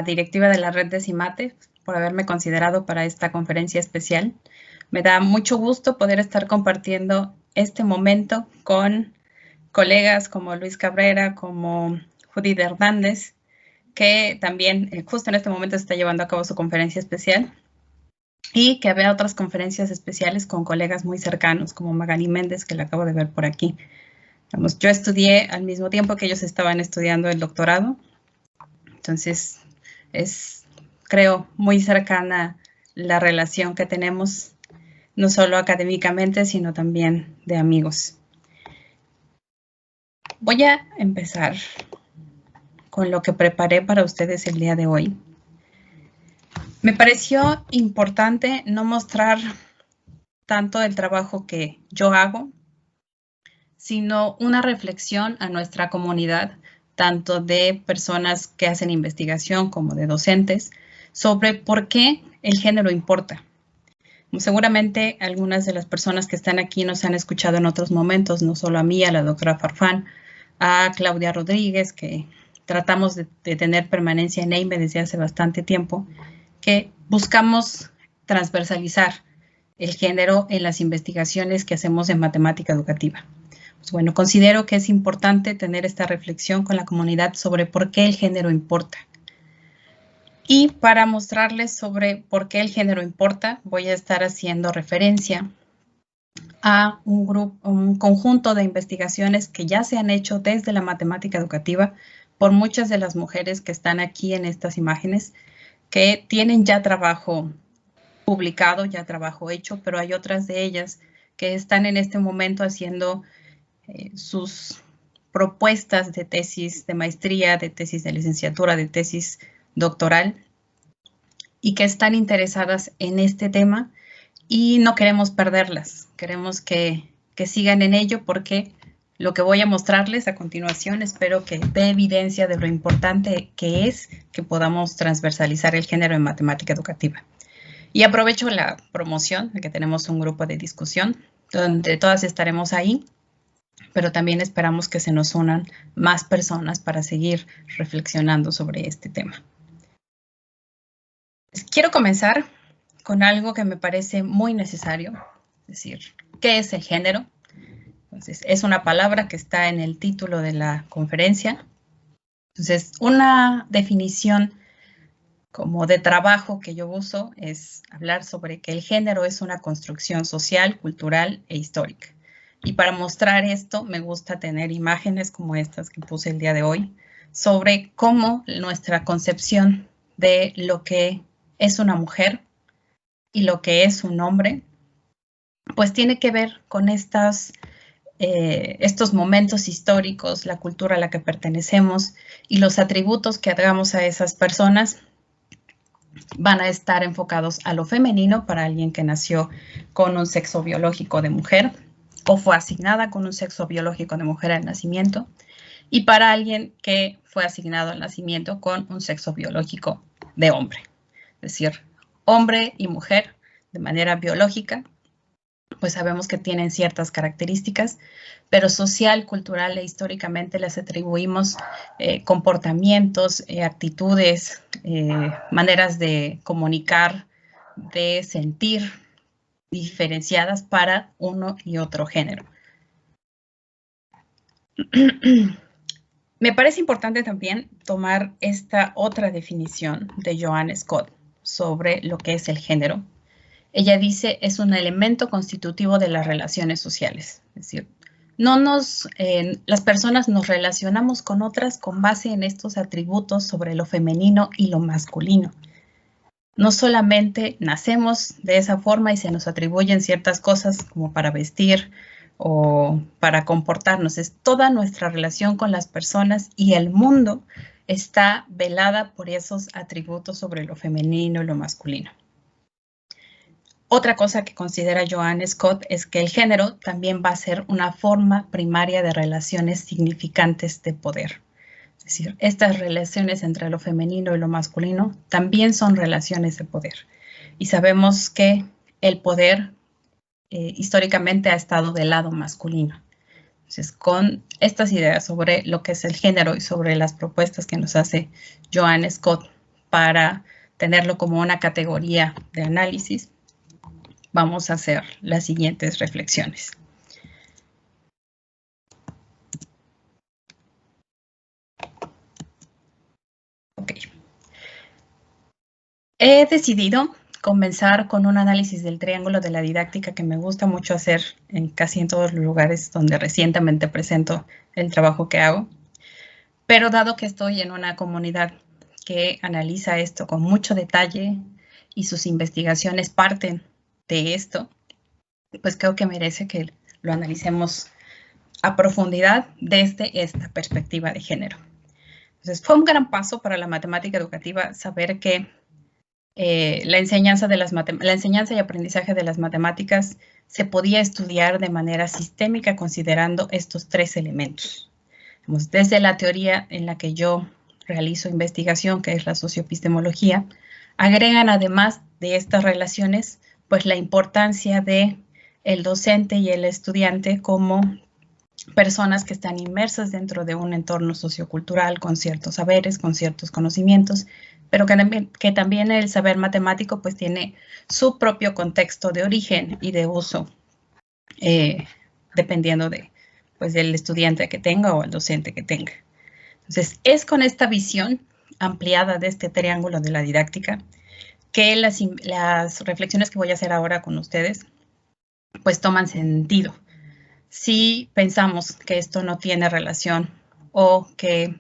directiva de la red de CIMATE por haberme considerado para esta conferencia especial. Me da mucho gusto poder estar compartiendo este momento con colegas como Luis Cabrera, como Judith Hernández, que también justo en este momento se está llevando a cabo su conferencia especial, y que había otras conferencias especiales con colegas muy cercanos, como Magali Méndez, que la acabo de ver por aquí. Yo estudié al mismo tiempo que ellos estaban estudiando el doctorado, entonces es, creo, muy cercana la relación que tenemos, no solo académicamente, sino también de amigos. Voy a empezar con lo que preparé para ustedes el día de hoy. Me pareció importante no mostrar tanto el trabajo que yo hago, sino una reflexión a nuestra comunidad, tanto de personas que hacen investigación como de docentes, sobre por qué el género importa. Seguramente algunas de las personas que están aquí nos han escuchado en otros momentos, no solo a mí, a la doctora Farfán, a Claudia Rodríguez, que tratamos de tener permanencia en EIME desde hace bastante tiempo, que buscamos transversalizar el género en las investigaciones que hacemos en matemática educativa. Pues bueno, considero que es importante tener esta reflexión con la comunidad sobre por qué el género importa. Y para mostrarles sobre por qué el género importa, voy a estar haciendo referencia a un conjunto de investigaciones que ya se han hecho desde la matemática educativa por muchas de las mujeres que están aquí en estas imágenes, que tienen ya trabajo publicado, ya trabajo hecho, pero hay otras de ellas que están en este momento haciendo sus propuestas de tesis de maestría, de tesis de licenciatura, de tesis doctoral, y que están interesadas en este tema y no queremos perderlas. Queremos que sigan en ello, porque lo que voy a mostrarles a continuación espero que dé evidencia de lo importante que es que podamos transversalizar el género en matemática educativa. Y aprovecho la promoción de que tenemos un grupo de discusión donde todas estaremos ahí, pero también esperamos que se nos unan más personas para seguir reflexionando sobre este tema. Quiero comenzar con algo que me parece muy necesario, es decir, ¿qué es el género? Entonces, es una palabra que está en el título de la conferencia. Entonces, una definición como de trabajo que yo uso es hablar sobre que el género es una construcción social, cultural e histórica. Y para mostrar esto, me gusta tener imágenes como estas que puse el día de hoy, sobre cómo nuestra concepción de lo que es una mujer y lo que es un hombre, pues tiene que ver con estos momentos históricos, la cultura a la que pertenecemos y los atributos que hagamos a esas personas van a estar enfocados a lo femenino para alguien que nació con un sexo biológico de mujer o fue asignada con un sexo biológico de mujer al nacimiento, y para alguien que fue asignado al nacimiento con un sexo biológico de hombre. Es decir, hombre y mujer de manera biológica, pues sabemos que tienen ciertas características, pero social, cultural e históricamente les atribuimos comportamientos, actitudes, maneras de comunicar, de sentir diferenciadas para uno y otro género. Me parece importante también tomar esta otra definición de Joanne Scott sobre lo que es el género. Ella dice, es un elemento constitutivo de las relaciones sociales. Es decir, las personas nos relacionamos con otras con base en estos atributos sobre lo femenino y lo masculino. No solamente nacemos de esa forma y se nos atribuyen ciertas cosas como para vestir o para comportarnos. Es toda nuestra relación con las personas y el mundo está velada por esos atributos sobre lo femenino y lo masculino. Otra cosa que considera Joanne Scott es que el género también va a ser una forma primaria de relaciones significantes de poder. Es decir, estas relaciones entre lo femenino y lo masculino también son relaciones de poder. Y sabemos que el poder históricamente ha estado del lado masculino. Entonces, con estas ideas sobre lo que es el género y sobre las propuestas que nos hace Joanne Scott para tenerlo como una categoría de análisis, vamos a hacer las siguientes reflexiones. Ok. He decidido comenzar con un análisis del triángulo de la didáctica que me gusta mucho hacer casi en todos los lugares donde recientemente presento el trabajo que hago. Pero dado que estoy en una comunidad que analiza esto con mucho detalle y sus investigaciones parten de esto, pues creo que merece que lo analicemos a profundidad desde esta perspectiva de género. Entonces, fue un gran paso para la matemática educativa saber que la enseñanza y aprendizaje de las matemáticas se podía estudiar de manera sistémica considerando estos tres elementos. Desde la teoría en la que yo realizo investigación, que es la socioepistemología, agregan además de estas relaciones, pues la importancia de el docente y el estudiante como personas que están inmersas dentro de un entorno sociocultural con ciertos saberes, con ciertos conocimientos, pero que también el saber matemático pues tiene su propio contexto de origen y de uso, dependiendo del estudiante que tenga o el docente que tenga. Entonces, es con esta visión ampliada de este triángulo de la didáctica que las reflexiones que voy a hacer ahora con ustedes pues toman sentido. Si pensamos que esto no tiene relación o que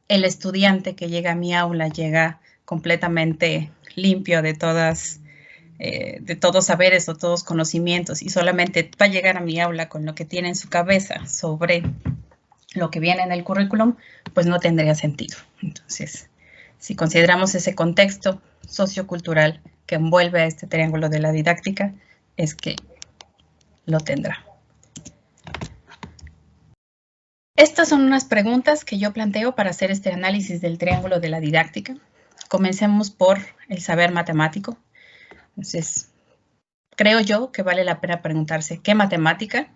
el estudiante que llega a mi aula llega completamente limpio de todos saberes o todos conocimientos y solamente va a llegar a mi aula con lo que tiene en su cabeza sobre lo que viene en el currículum, pues no tendría sentido. Entonces, si consideramos ese contexto sociocultural que envuelve a este triángulo de la didáctica, es que lo tendrá. Estas son unas preguntas que yo planteo para hacer este análisis del triángulo de la didáctica. Comencemos por el saber matemático. Entonces, creo yo que vale la pena preguntarse, ¿qué matemática?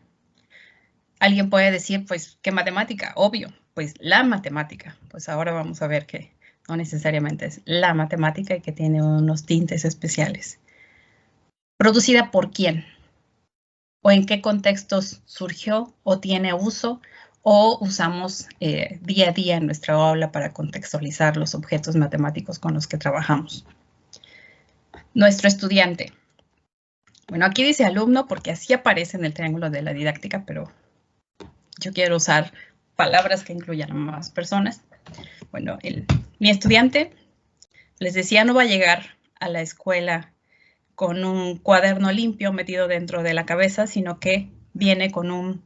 Alguien puede decir, pues, ¿qué matemática? Obvio, pues la matemática. Pues ahora vamos a ver que no necesariamente es la matemática y que tiene unos tintes especiales. ¿Producida por quién? ¿O en qué contextos surgió o tiene uso? ¿O usamos día a día en nuestra aula para contextualizar los objetos matemáticos con los que trabajamos? Nuestro estudiante. Bueno, aquí dice alumno porque así aparece en el triángulo de la didáctica, pero yo quiero usar palabras que incluyan a más personas. Bueno, mi estudiante, les decía, no va a llegar a la escuela con un cuaderno limpio metido dentro de la cabeza, sino que viene con un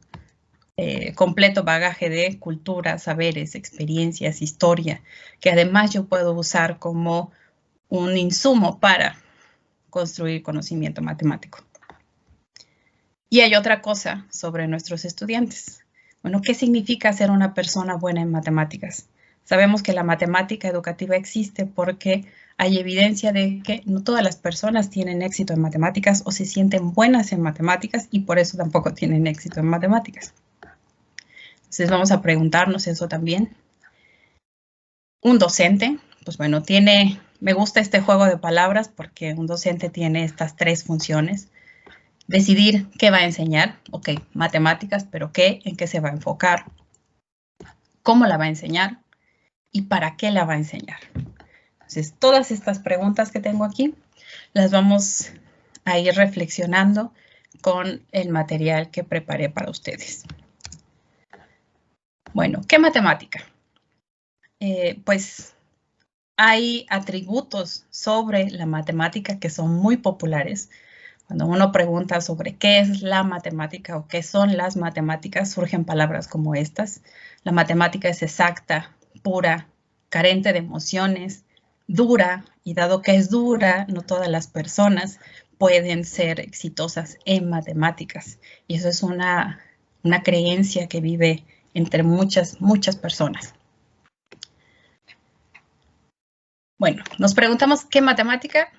completo bagaje de cultura, saberes, experiencias, historia, que además yo puedo usar como un insumo para construir conocimiento matemático. Y hay otra cosa sobre nuestros estudiantes. Bueno, ¿qué significa ser una persona buena en matemáticas? Sabemos que la matemática educativa existe porque hay evidencia de que no todas las personas tienen éxito en matemáticas o se sienten buenas en matemáticas y por eso tampoco tienen éxito en matemáticas. Entonces vamos a preguntarnos eso también. Un docente, pues bueno, me gusta este juego de palabras porque un docente tiene estas tres funciones. Decidir qué va a enseñar, ok, matemáticas, pero qué, en qué se va a enfocar, cómo la va a enseñar y para qué la va a enseñar. Entonces, todas estas preguntas que tengo aquí las vamos a ir reflexionando con el material que preparé para ustedes. Bueno, ¿qué matemática? Pues hay atributos sobre la matemática que son muy populares. Cuando uno pregunta sobre qué es la matemática o qué son las matemáticas, surgen palabras como estas. La matemática es exacta, pura, carente de emociones, dura, y dado que es dura, no todas las personas pueden ser exitosas en matemáticas. Y eso es una creencia que vive entre muchas personas. Bueno, nos preguntamos qué matemática.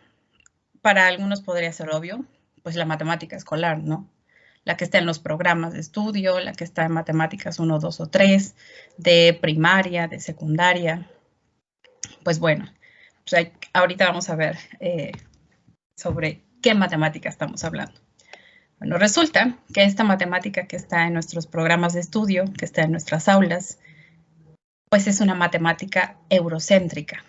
Para algunos podría ser obvio, pues la matemática escolar, ¿no? La que está en los programas de estudio, la que está en matemáticas 1, 2 o 3, de primaria, de secundaria. Pues bueno, pues ahorita vamos a ver sobre qué matemática estamos hablando. Bueno, resulta que esta matemática que está en nuestros programas de estudio, que está en nuestras aulas, pues es una matemática eurocéntrica.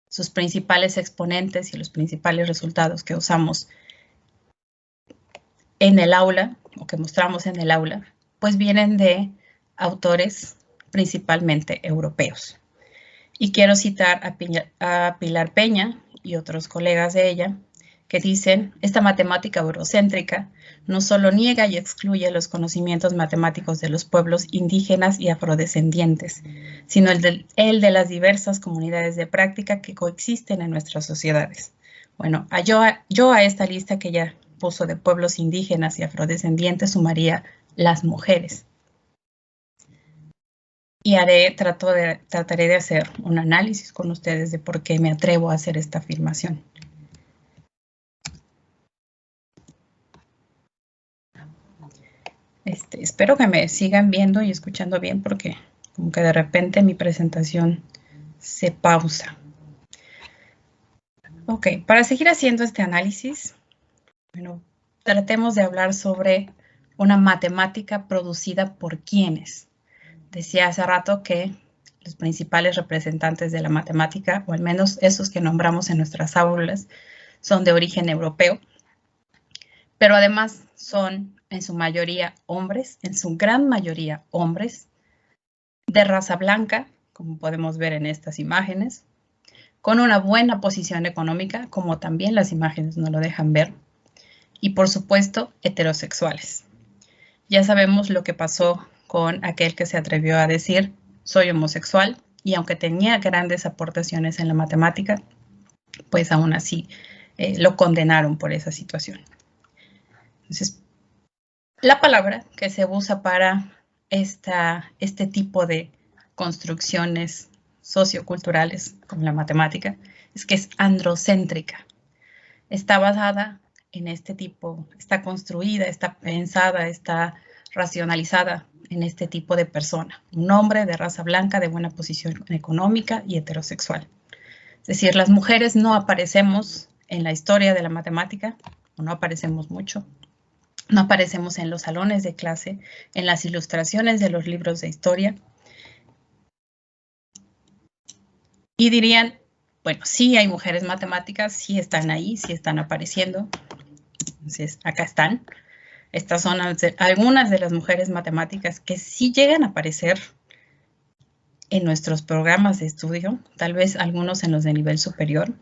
Sus principales exponentes y los principales resultados que usamos en el aula, o que mostramos en el aula, pues vienen de autores principalmente europeos. Y quiero citar a Pilar Peña y otros colegas de ella, que dicen, esta matemática eurocéntrica no solo niega y excluye los conocimientos matemáticos de los pueblos indígenas y afrodescendientes, sino el de las diversas comunidades de práctica que coexisten en nuestras sociedades. Bueno, yo a esta lista que ya puso de pueblos indígenas y afrodescendientes sumaría las mujeres. Y trataré de hacer un análisis con ustedes de por qué me atrevo a hacer esta afirmación. Espero que me sigan viendo y escuchando bien porque como que de repente mi presentación se pausa. Ok, para seguir haciendo este análisis, bueno, tratemos de hablar sobre una matemática producida por quiénes. Decía hace rato que los principales representantes de la matemática, o al menos esos que nombramos en nuestras aulas, son de origen europeo, pero además son en su mayoría hombres, en su gran mayoría hombres, de raza blanca, como podemos ver en estas imágenes, con una buena posición económica, como también las imágenes nos lo dejan ver, y por supuesto heterosexuales. Ya sabemos lo que pasó con aquel que se atrevió a decir, soy homosexual, y aunque tenía grandes aportaciones en la matemática, pues aún así lo condenaron por esa situación. Entonces, la palabra que se usa para este tipo de construcciones socioculturales como la matemática es que es androcéntrica. Está basada en este tipo, está construida, está pensada, está racionalizada en este tipo de persona. Un hombre de raza blanca, de buena posición económica y heterosexual. Es decir, las mujeres no aparecemos en la historia de la matemática, o no aparecemos mucho. No aparecemos en los salones de clase, en las ilustraciones de los libros de historia. Y dirían, bueno, sí hay mujeres matemáticas, sí están ahí, sí están apareciendo. Entonces, acá están. Estas son algunas de las mujeres matemáticas que sí llegan a aparecer en nuestros programas de estudio, tal vez algunos en los de nivel superior.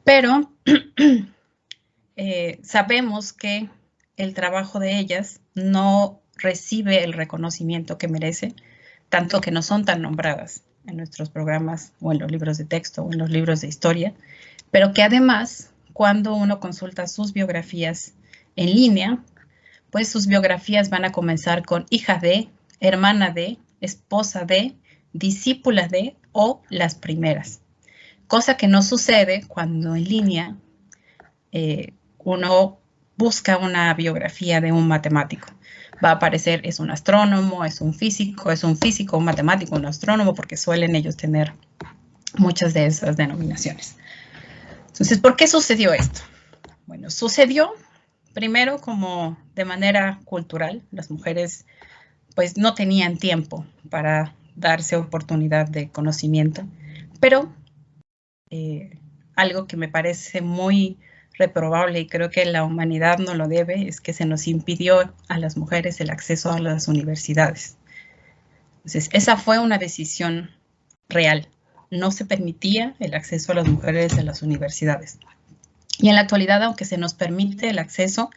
Pero sabemos que el trabajo de ellas no recibe el reconocimiento que merece, tanto que no son tan nombradas en nuestros programas o en los libros de texto o en los libros de historia, pero que además, cuando uno consulta sus biografías en línea, pues sus biografías van a comenzar con hija de, hermana de, esposa de, discípula de o las primeras. Cosa que no sucede cuando en línea uno busca una biografía de un matemático. Va a aparecer, es un astrónomo, es un físico, un matemático, un astrónomo, porque suelen ellos tener muchas de esas denominaciones. Entonces, ¿por qué sucedió esto? Bueno, sucedió primero como de manera cultural. Las mujeres pues no tenían tiempo para darse oportunidad de conocimiento, pero algo que me parece muy reprobable y creo que la humanidad no lo debe, es que se nos impidió a las mujeres el acceso a las universidades. Entonces, esa fue una decisión real. No se permitía el acceso a las mujeres a las universidades. Y en la actualidad, aunque se nos permite el acceso,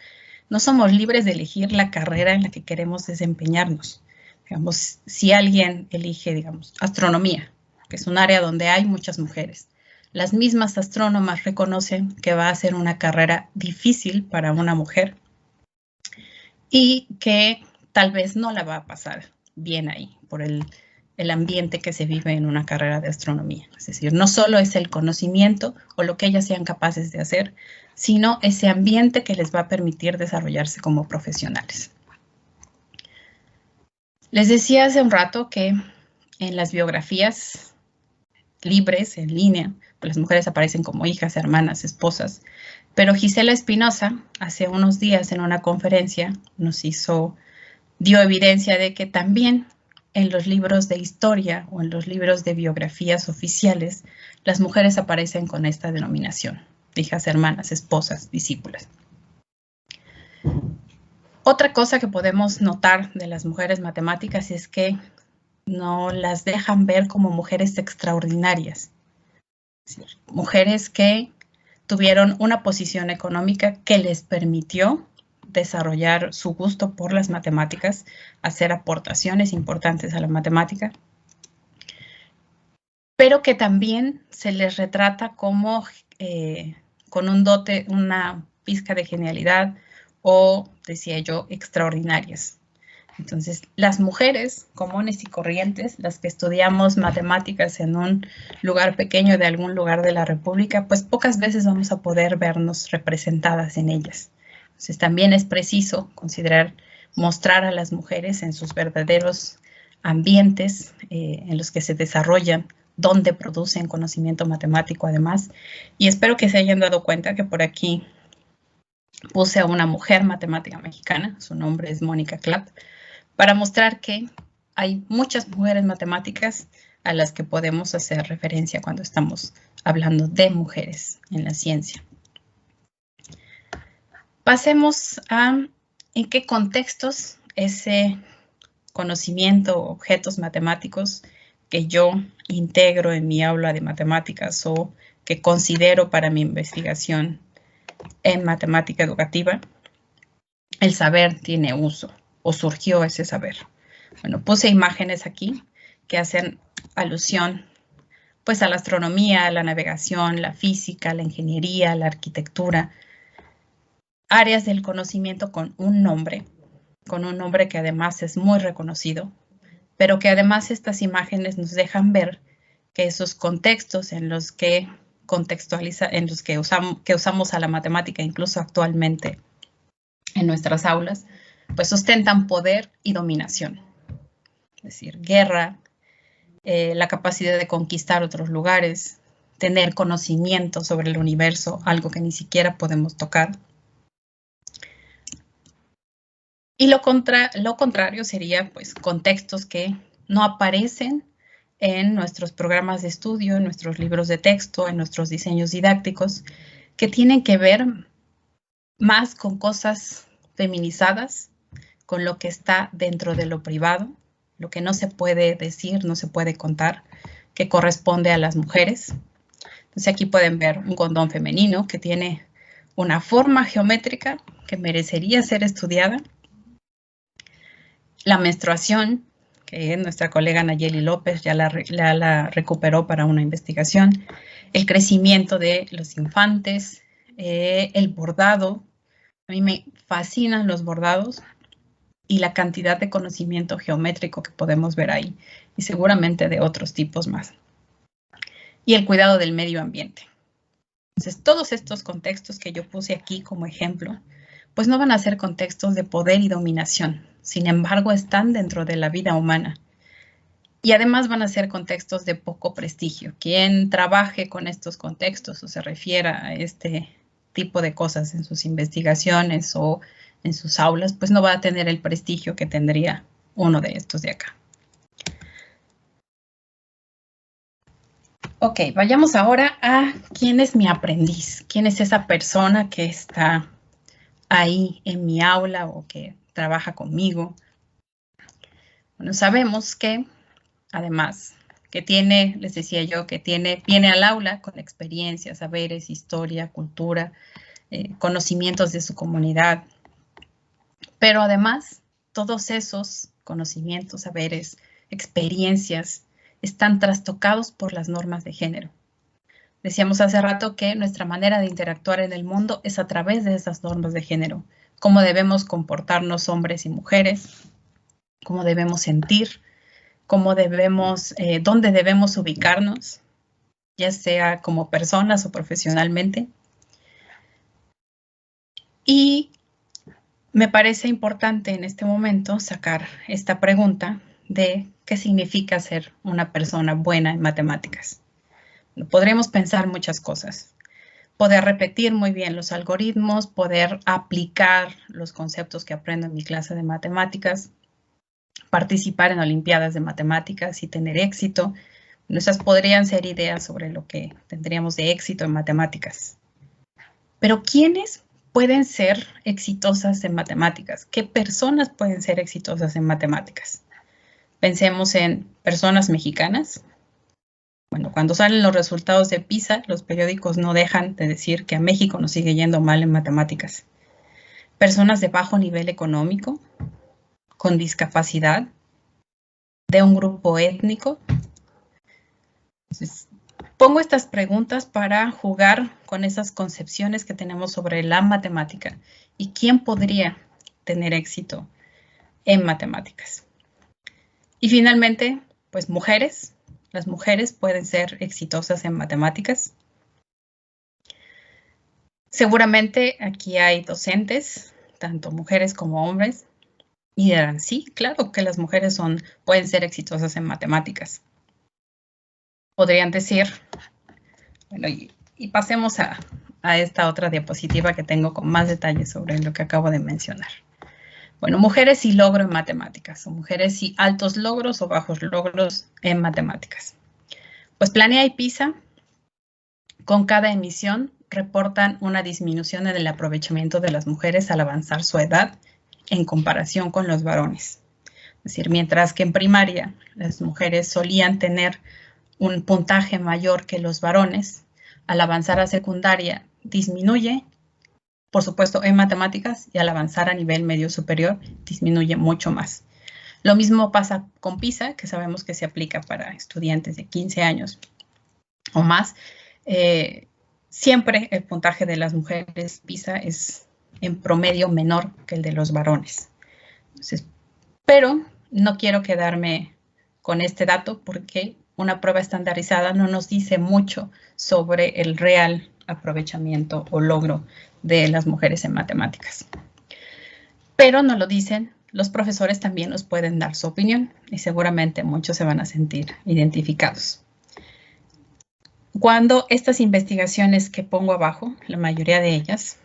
no somos libres de elegir la carrera en la que queremos desempeñarnos. Digamos, si alguien elige, digamos, astronomía, que es un área donde hay muchas mujeres, las mismas astrónomas reconocen que va a ser una carrera difícil para una mujer y que tal vez no la va a pasar bien ahí por el ambiente que se vive en una carrera de astronomía. Es decir, no solo es el conocimiento o lo que ellas sean capaces de hacer, sino ese ambiente que les va a permitir desarrollarse como profesionales. Les decía hace un rato que en las biografías libres, en línea, pues las mujeres aparecen como hijas, hermanas, esposas. Pero Gisela Espinosa, hace unos días en una conferencia, dio evidencia de que también en los libros de historia o en los libros de biografías oficiales, las mujeres aparecen con esta denominación, hijas, hermanas, esposas, discípulas. Otra cosa que podemos notar de las mujeres matemáticas es que no las dejan ver como mujeres extraordinarias. Es decir, mujeres que tuvieron una posición económica que les permitió desarrollar su gusto por las matemáticas, hacer aportaciones importantes a la matemática, pero que también se les retrata como con un dote, una pizca de genialidad o, decía yo, extraordinarias. Entonces, las mujeres comunes y corrientes, las que estudiamos matemáticas en un lugar pequeño de algún lugar de la República, pues pocas veces vamos a poder vernos representadas en ellas. Entonces, también es preciso considerar mostrar a las mujeres en sus verdaderos ambientes en los que se desarrollan, donde producen conocimiento matemático además. Y espero que se hayan dado cuenta que por aquí puse a una mujer matemática mexicana, su nombre es Mónica Clapp, para mostrar que hay muchas mujeres matemáticas a las que podemos hacer referencia cuando estamos hablando de mujeres en la ciencia. Pasemos a en qué contextos ese conocimiento, objetos matemáticos que yo integro en mi aula de matemáticas o que considero para mi investigación en matemática educativa, el saber tiene uso o surgió ese saber. Bueno, puse imágenes aquí que hacen alusión pues a la astronomía, a la navegación, la física, la ingeniería, la arquitectura, áreas del conocimiento con un nombre que además es muy reconocido, pero que además estas imágenes nos dejan ver que esos contextos en los que usamos a la matemática incluso actualmente en nuestras aulas, pues ostentan poder y dominación. Es decir, guerra, la capacidad de conquistar otros lugares, tener conocimiento sobre el universo, algo que ni siquiera podemos tocar. Y lo contrario sería pues contextos que no aparecen en nuestros programas de estudio, en nuestros libros de texto, en nuestros diseños didácticos, que tienen que ver más con cosas feminizadas, con lo que está dentro de lo privado, lo que no se puede decir, no se puede contar, que corresponde a las mujeres. Entonces aquí pueden ver un condón femenino que tiene una forma geométrica que merecería ser estudiada. La menstruación, que nuestra colega Nayeli López ya la recuperó para una investigación. El crecimiento de los infantes, el bordado. A mí me fascinan los bordados y la cantidad de conocimiento geométrico que podemos ver ahí y seguramente de otros tipos más. Y el cuidado del medio ambiente. Entonces, todos estos contextos que yo puse aquí como ejemplo, pues no van a ser contextos de poder y dominación. Sin embargo, están dentro de la vida humana. Y además van a ser contextos de poco prestigio. Quien trabaje con estos contextos o se refiera a este tipo de cosas en sus investigaciones o en sus aulas, pues no va a tener el prestigio que tendría uno de estos de acá. Ok, vayamos ahora a quién es mi aprendiz, quién es esa persona que está ahí en mi aula o que trabaja conmigo. Bueno, sabemos que además que tiene, les decía yo, que viene al aula con experiencia, saberes, historia, cultura, conocimientos de su comunidad. Pero además, todos esos conocimientos, saberes, experiencias, están trastocados por las normas de género. Decíamos hace rato que nuestra manera de interactuar en el mundo es a través de esas normas de género. Cómo debemos comportarnos hombres y mujeres, cómo debemos sentir, dónde debemos ubicarnos, ya sea como personas o profesionalmente. Y me parece importante en este momento sacar esta pregunta de qué significa ser una persona buena en matemáticas. Podremos pensar muchas cosas. Poder repetir muy bien los algoritmos, poder aplicar los conceptos que aprendo en mi clase de matemáticas, participar en olimpiadas de matemáticas y tener éxito. Esas podrían ser ideas sobre lo que tendríamos de éxito en matemáticas. Pero ¿quiénes pueden ser exitosas en matemáticas? ¿Qué personas pueden ser exitosas en matemáticas? Pensemos en personas mexicanas. Bueno, cuando salen los resultados de PISA, los periódicos no dejan de decir que a México nos sigue yendo mal en matemáticas. Personas de bajo nivel económico, con discapacidad, de un grupo étnico. Entonces, pongo estas preguntas para jugar con esas concepciones que tenemos sobre la matemática y quién podría tener éxito en matemáticas. Y finalmente, pues mujeres. Las mujeres pueden ser exitosas en matemáticas. Seguramente aquí hay docentes, tanto mujeres como hombres, y dirán, sí, claro que las mujeres pueden ser exitosas en matemáticas. Podrían decir, bueno, y pasemos a esta otra diapositiva que tengo con más detalles sobre lo que acabo de mencionar. Bueno, mujeres y logro en matemáticas, o mujeres y altos logros o bajos logros en matemáticas. Pues Planea y PISA, con cada emisión, reportan una disminución en el aprovechamiento de las mujeres al avanzar su edad en comparación con los varones. Es decir, mientras que en primaria las mujeres solían tener un puntaje mayor que los varones, al avanzar a secundaria disminuye, por supuesto, en matemáticas, y al avanzar a nivel medio superior disminuye mucho más. Lo mismo pasa con PISA, que sabemos que se aplica para estudiantes de 15 años o más. Siempre el puntaje de las mujeres PISA es en promedio menor que el de los varones. Entonces, pero no quiero quedarme con este dato porque una prueba estandarizada no nos dice mucho sobre el real aprovechamiento o logro de las mujeres en matemáticas. Pero no lo dicen, los profesores también nos pueden dar su opinión y seguramente muchos se van a sentir identificados. Cuando estas investigaciones que pongo abajo, la mayoría de ellas,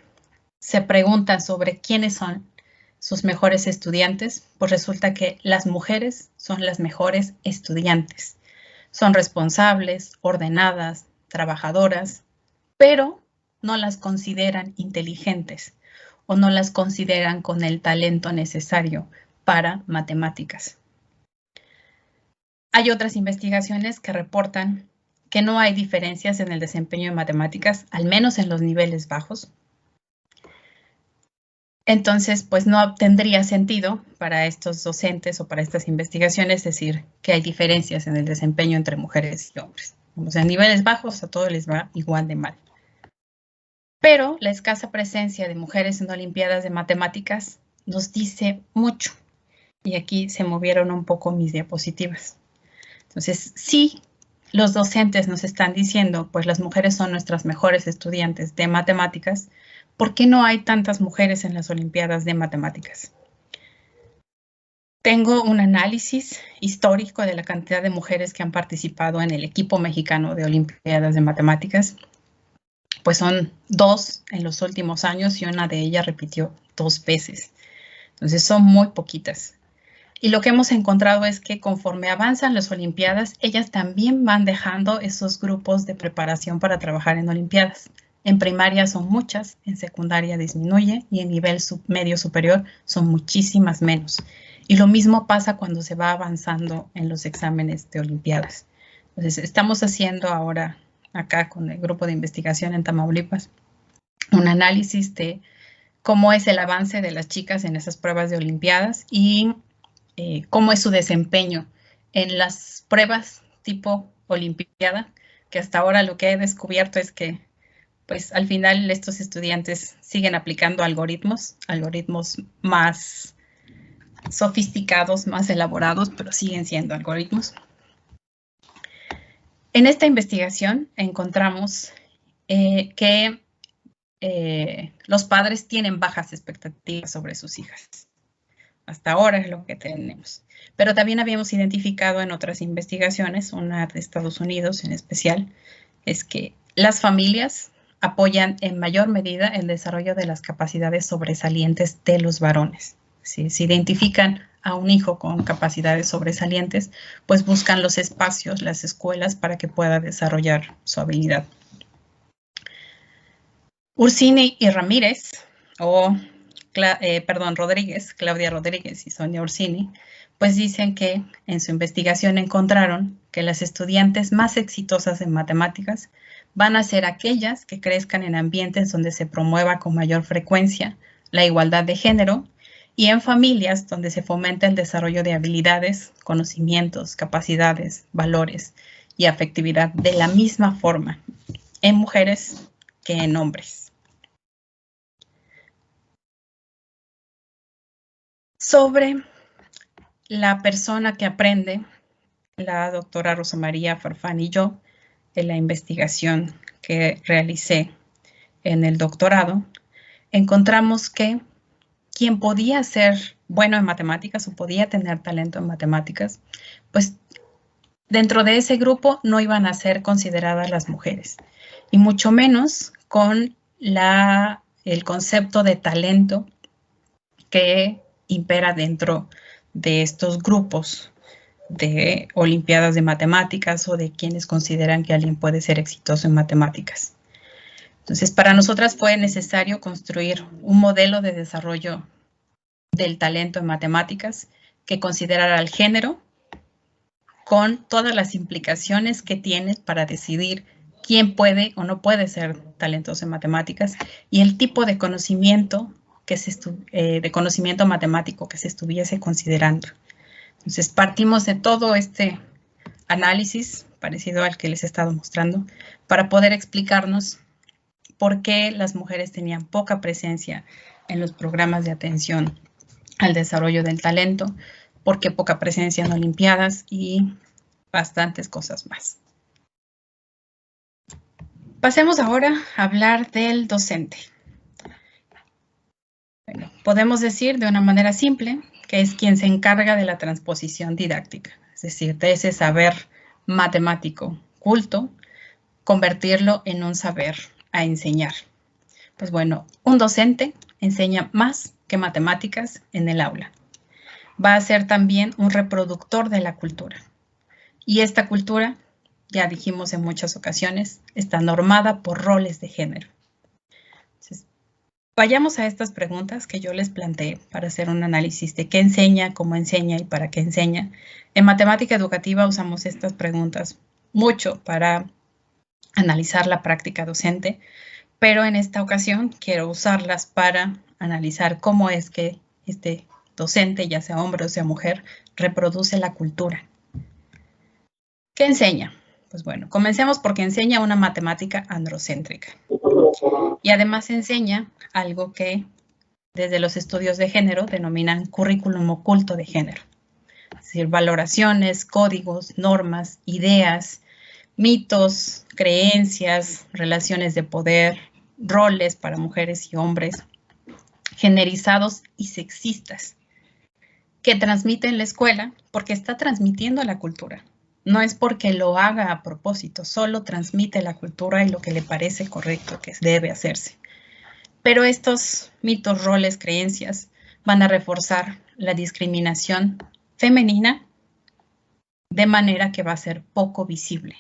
se preguntan sobre quiénes son sus mejores estudiantes, pues resulta que las mujeres son las mejores estudiantes. Son responsables, ordenadas, trabajadoras, pero no las consideran inteligentes o no las consideran con el talento necesario para matemáticas. Hay otras investigaciones que reportan que no hay diferencias en el desempeño en matemáticas, al menos en los niveles bajos. Entonces, pues no tendría sentido para estos docentes o para estas investigaciones decir que hay diferencias en el desempeño entre mujeres y hombres. O sea, en niveles bajos a todos les va igual de mal. Pero la escasa presencia de mujeres en olimpiadas de matemáticas nos dice mucho. Y aquí se movieron un poco mis diapositivas. Entonces, sí, los docentes nos están diciendo, pues las mujeres son nuestras mejores estudiantes de matemáticas. ¿Por qué no hay tantas mujeres en las olimpiadas de matemáticas? Tengo un análisis histórico de la cantidad de mujeres que han participado en el equipo mexicano de olimpiadas de matemáticas. Pues son 2 en los últimos años y una de ellas repitió 2 veces. Entonces son muy poquitas. Y lo que hemos encontrado es que conforme avanzan las olimpiadas, ellas también van dejando esos grupos de preparación para trabajar en olimpiadas. En primaria son muchas, en secundaria disminuye y en nivel medio superior son muchísimas menos. Y lo mismo pasa cuando se va avanzando en los exámenes de olimpiadas. Entonces, estamos haciendo ahora acá con el grupo de investigación en Tamaulipas un análisis de cómo es el avance de las chicas en esas pruebas de olimpiadas y cómo es su desempeño en las pruebas tipo olimpiada, que hasta ahora lo que he descubierto es que pues al final estos estudiantes siguen aplicando algoritmos más sofisticados, más elaborados, pero siguen siendo algoritmos. En esta investigación encontramos que los padres tienen bajas expectativas sobre sus hijas. Hasta ahora es lo que tenemos. Pero también habíamos identificado en otras investigaciones, una de Estados Unidos en especial, es que las familias apoyan en mayor medida el desarrollo de las capacidades sobresalientes de los varones. Si se identifican a un hijo con capacidades sobresalientes, pues buscan los espacios, las escuelas, para que pueda desarrollar su habilidad. Ursini y Ramírez, Rodríguez, Claudia Rodríguez y Sonia Ursini, pues dicen que en su investigación encontraron que las estudiantes más exitosas en matemáticas van a ser aquellas que crezcan en ambientes donde se promueva con mayor frecuencia la igualdad de género y en familias donde se fomenta el desarrollo de habilidades, conocimientos, capacidades, valores y afectividad de la misma forma en mujeres que en hombres. Sobre la persona que aprende, la doctora Rosa María Farfán y yo, en la investigación que realicé en el doctorado, encontramos que quien podía ser bueno en matemáticas o podía tener talento en matemáticas, pues dentro de ese grupo no iban a ser consideradas las mujeres, y mucho menos con el concepto de talento que impera dentro de estos grupos de olimpiadas de matemáticas o de quienes consideran que alguien puede ser exitoso en matemáticas. Entonces, para nosotras fue necesario construir un modelo de desarrollo del talento en matemáticas que considerara el género con todas las implicaciones que tiene para decidir quién puede o no puede ser talentoso en matemáticas y el tipo de conocimiento de conocimiento matemático que se estuviese considerando. Entonces, partimos de todo este análisis, parecido al que les he estado mostrando, para poder explicarnos por qué las mujeres tenían poca presencia en los programas de atención al desarrollo del talento, por qué poca presencia en olimpiadas y bastantes cosas más. Pasemos ahora a hablar del docente. Bueno, podemos decir de una manera simple que es quien se encarga de la transposición didáctica, es decir, de ese saber matemático culto, convertirlo en un saber a enseñar. Pues bueno, un docente enseña más que matemáticas en el aula. Va a ser también un reproductor de la cultura. Y esta cultura, ya dijimos en muchas ocasiones, está normada por roles de género. Entonces, vayamos a estas preguntas que yo les planteé para hacer un análisis de qué enseña, cómo enseña y para qué enseña. En matemática educativa usamos estas preguntas mucho para analizar la práctica docente, pero en esta ocasión quiero usarlas para analizar cómo es que este docente, ya sea hombre o sea mujer, reproduce la cultura. ¿Qué enseña? Pues bueno, comencemos porque enseña una matemática androcéntrica. Y además enseña algo que desde los estudios de género denominan currículum oculto de género. Es decir, valoraciones, códigos, normas, ideas, mitos, creencias, relaciones de poder, roles para mujeres y hombres, generizados y sexistas, que transmite en la escuela porque está transmitiendo la cultura. No es porque lo haga a propósito, solo transmite la cultura y lo que le parece correcto que debe hacerse. Pero estos mitos, roles, creencias van a reforzar la discriminación femenina de manera que va a ser poco visible.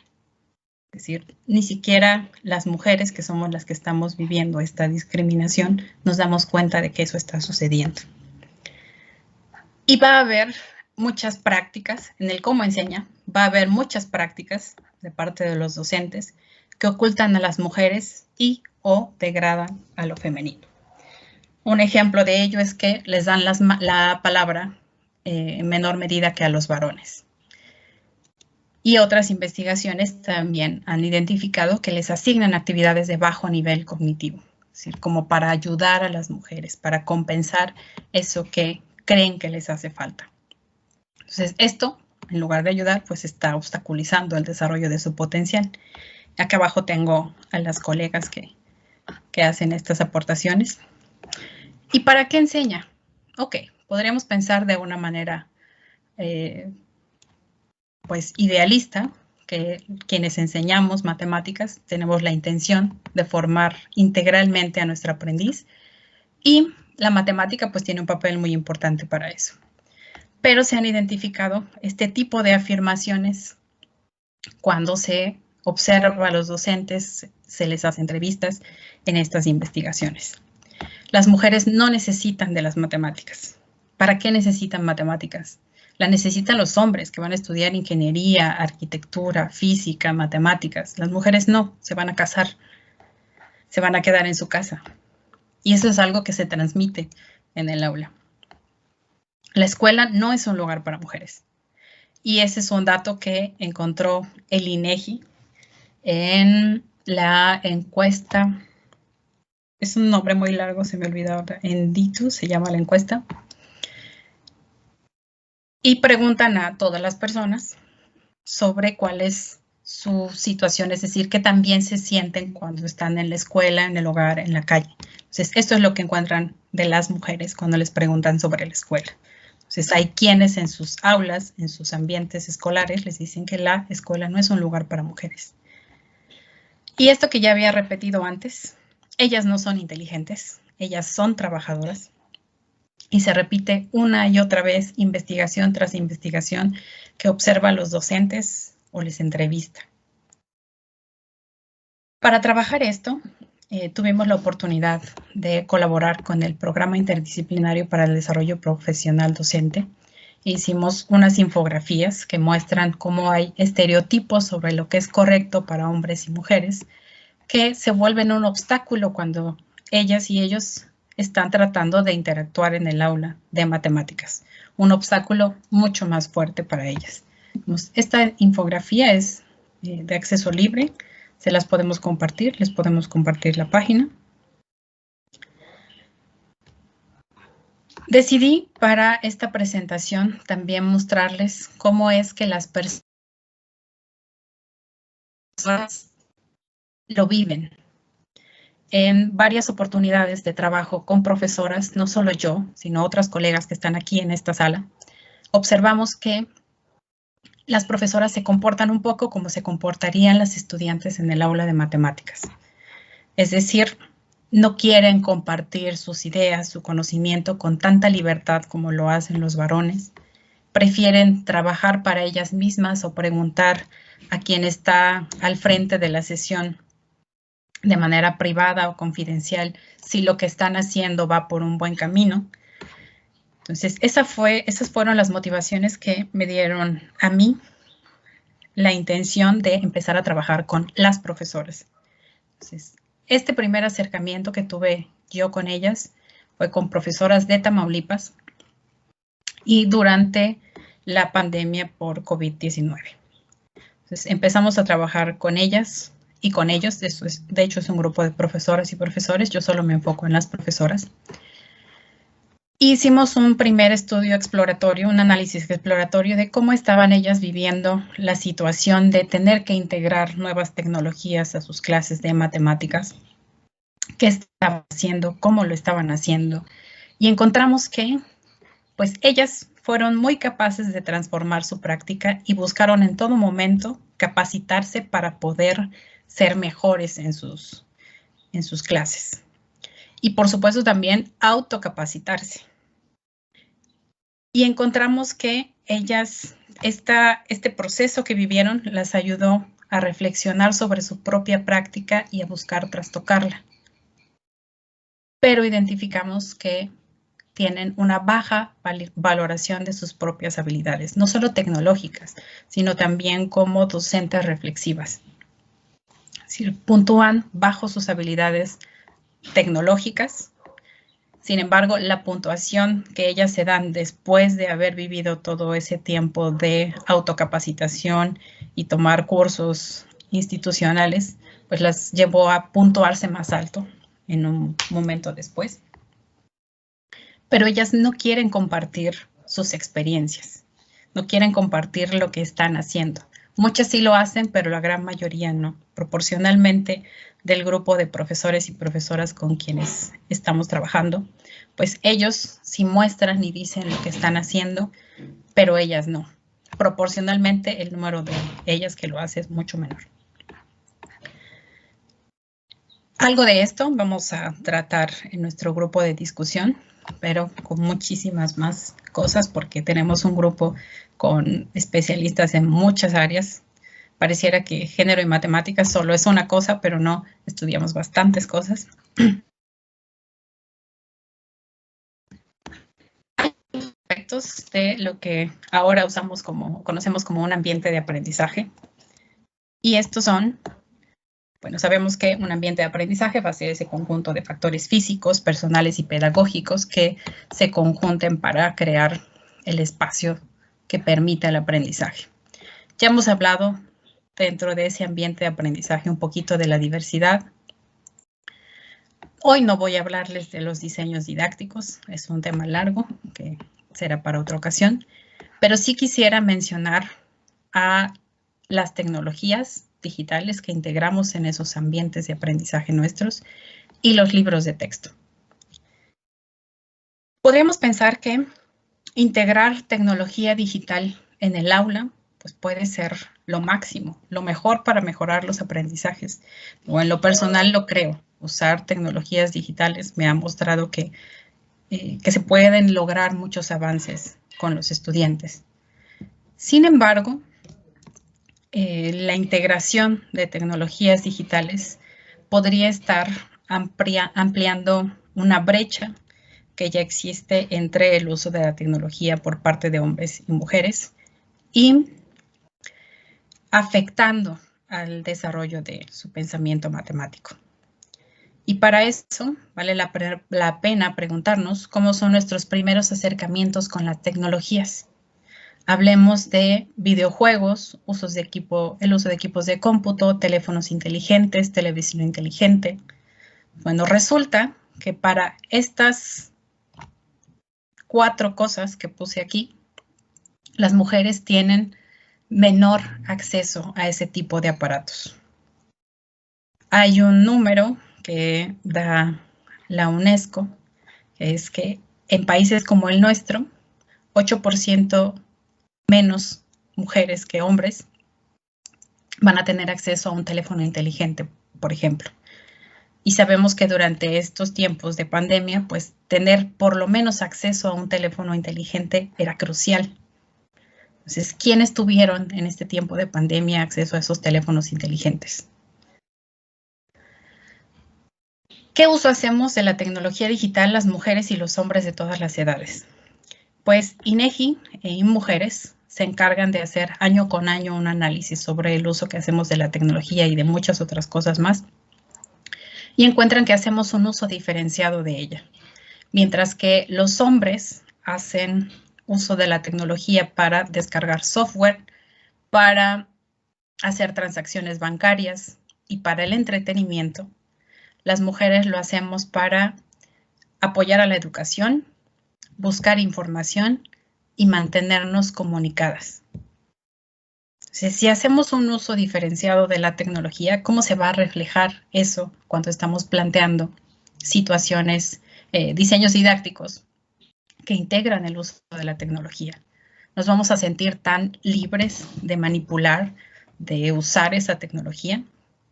Es decir, ni siquiera las mujeres que somos las que estamos viviendo esta discriminación nos damos cuenta de que eso está sucediendo. Y va a haber muchas prácticas, en el cómo enseña, va a haber muchas prácticas de parte de los docentes que ocultan a las mujeres y o degradan a lo femenino. Un ejemplo de ello es que les dan la palabra en menor medida que a los varones. Y otras investigaciones también han identificado que les asignan actividades de bajo nivel cognitivo, es decir, como para ayudar a las mujeres, para compensar eso que creen que les hace falta. Entonces, esto, en lugar de ayudar, pues está obstaculizando el desarrollo de su potencial. Acá abajo tengo a las colegas que hacen estas aportaciones. ¿Y para qué enseña? Ok, podríamos pensar de una manera pues idealista que quienes enseñamos matemáticas tenemos la intención de formar integralmente a nuestro aprendiz, y la matemática pues tiene un papel muy importante para eso. Pero se han identificado este tipo de afirmaciones cuando se observa a los docentes, se les hace entrevistas en estas investigaciones. Las mujeres no necesitan de las matemáticas. ¿Para qué necesitan matemáticas? La necesitan los hombres que van a estudiar ingeniería, arquitectura, física, matemáticas. Las mujeres no, se van a casar, se van a quedar en su casa. Y eso es algo que se transmite en el aula. La escuela no es un lugar para mujeres. Y ese es un dato que encontró el INEGI en la encuesta. Es un nombre muy largo, se me olvidó ahora. En DITU se llama la encuesta. Y preguntan a todas las personas sobre cuál es su situación, es decir, qué tan bien se sienten cuando están en la escuela, en el hogar, en la calle. Entonces, esto es lo que encuentran de las mujeres cuando les preguntan sobre la escuela. Entonces, hay quienes en sus aulas, en sus ambientes escolares, les dicen que la escuela no es un lugar para mujeres. Y esto que ya había repetido antes, ellas no son inteligentes, ellas son trabajadoras. Y se repite una y otra vez, investigación tras investigación, que observa a los docentes o les entrevista. Para trabajar esto, tuvimos la oportunidad de colaborar con el Programa Interdisciplinario para el Desarrollo Profesional Docente. Hicimos unas infografías que muestran cómo hay estereotipos sobre lo que es correcto para hombres y mujeres, que se vuelven un obstáculo cuando ellas y ellos están tratando de interactuar en el aula de matemáticas. Un obstáculo mucho más fuerte para ellas. Esta infografía es de acceso libre, se las podemos compartir, les podemos compartir la página. Decidí para esta presentación también mostrarles cómo es que las personas lo viven. En varias oportunidades de trabajo con profesoras, no solo yo, sino otras colegas que están aquí en esta sala, observamos que las profesoras se comportan un poco como se comportarían las estudiantes en el aula de matemáticas. Es decir, no quieren compartir sus ideas, su conocimiento con tanta libertad como lo hacen los varones. Prefieren trabajar para ellas mismas o preguntar a quien está al frente de la sesión de manera privada o confidencial si lo que están haciendo va por un buen camino. Entonces, esas fueron las motivaciones que me dieron a mí la intención de empezar a trabajar con las profesoras. Entonces, este primer acercamiento que tuve yo con ellas fue con profesoras de Tamaulipas y durante la pandemia por COVID-19. Entonces, empezamos a trabajar con ellas y con ellos. De hecho, es un grupo de profesoras y profesores. Yo solo me enfoco en las profesoras. Hicimos un primer estudio exploratorio, un análisis exploratorio de cómo estaban ellas viviendo la situación de tener que integrar nuevas tecnologías a sus clases de matemáticas, qué estaban haciendo, cómo lo estaban haciendo. Y encontramos que, pues, ellas fueron muy capaces de transformar su práctica y buscaron en todo momento capacitarse para poder ser mejores en sus clases. Y por supuesto también autocapacitarse. Y encontramos que ellas, este proceso que vivieron las ayudó a reflexionar sobre su propia práctica y a buscar trastocarla. Pero identificamos que tienen una baja valoración de sus propias habilidades, no solo tecnológicas, sino también como docentes reflexivas. Es decir, puntúan bajo sus habilidades tecnológicas. Sin embargo, la puntuación que ellas se dan después de haber vivido todo ese tiempo de autocapacitación y tomar cursos institucionales, pues las llevó a puntuarse más alto en un momento después. Pero ellas no quieren compartir sus experiencias, no quieren compartir lo que están haciendo. Muchas sí lo hacen, pero la gran mayoría no. Proporcionalmente del grupo de profesores y profesoras con quienes estamos trabajando, pues ellos sí muestran y dicen lo que están haciendo, pero ellas no. proporcionalmente el número de ellas que lo hace es mucho menor. Algo de esto vamos a tratar en nuestro grupo de discusión, pero con muchísimas más cosas porque tenemos un grupo con especialistas en muchas áreas. Pareciera que género y matemáticas solo es una cosa, pero no, estudiamos bastantes cosas. Hay aspectos de lo que ahora conocemos como un ambiente de aprendizaje. Y estos son, bueno, sabemos que un ambiente de aprendizaje va a ser ese conjunto de factores físicos, personales y pedagógicos que se conjunten para crear el espacio que permita el aprendizaje. Ya hemos hablado dentro de ese ambiente de aprendizaje un poquito de la diversidad. Hoy no voy a hablarles de los diseños didácticos, es un tema largo que será para otra ocasión, pero sí quisiera mencionar a las tecnologías digitales que integramos en esos ambientes de aprendizaje nuestros y los libros de texto. Podríamos pensar que integrar tecnología digital en el aula pues puede ser lo máximo, lo mejor para mejorar los aprendizajes. O en lo personal lo creo. Usar tecnologías digitales me ha mostrado que se pueden lograr muchos avances con los estudiantes. Sin embargo, la integración de tecnologías digitales podría estar ampliando una brecha que ya existe entre el uso de la tecnología por parte de hombres y mujeres y afectando al desarrollo de su pensamiento matemático. Y para eso vale la pena preguntarnos cómo son nuestros primeros acercamientos con las tecnologías. Hablemos de videojuegos, el uso de equipos de cómputo, teléfonos inteligentes, televisión inteligente. Bueno, resulta que para estas 4 cosas que puse aquí, las mujeres tienen menor acceso a ese tipo de aparatos. Hay un número que da la UNESCO, que es que en países como el nuestro, 8% menos mujeres que hombres van a tener acceso a un teléfono inteligente, por ejemplo. Y sabemos que durante estos tiempos de pandemia, pues tener por lo menos acceso a un teléfono inteligente era crucial. Entonces, ¿quiénes tuvieron en este tiempo de pandemia acceso a esos teléfonos inteligentes? ¿Qué uso hacemos de la tecnología digital las mujeres y los hombres de todas las edades? Pues INEGI y Mujeres se encargan de hacer año con año un análisis sobre el uso que hacemos de la tecnología y de muchas otras cosas más, y encuentran que hacemos un uso diferenciado de ella. Mientras que los hombres hacen uso de la tecnología para descargar software, para hacer transacciones bancarias y para el entretenimiento, las mujeres lo hacemos para apoyar a la educación, buscar información y mantenernos comunicadas. Entonces, si hacemos un uso diferenciado de la tecnología, ¿cómo se va a reflejar eso cuando estamos planteando situaciones, diseños didácticos que integran el uso de la tecnología? ¿Nos vamos a sentir tan libres de manipular, de usar esa tecnología?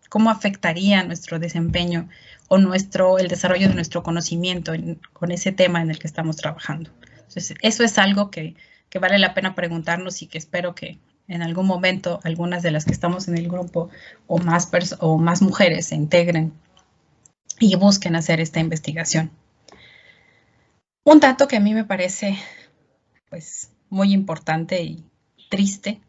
¿Cómo afectaría nuestro desempeño o el desarrollo de nuestro conocimiento con ese tema en el que estamos trabajando? Entonces, eso es algo que vale la pena preguntarnos y que espero que en algún momento algunas de las que estamos en el grupo o más mujeres se integren y busquen hacer esta investigación. Un dato que a mí me parece pues muy importante y triste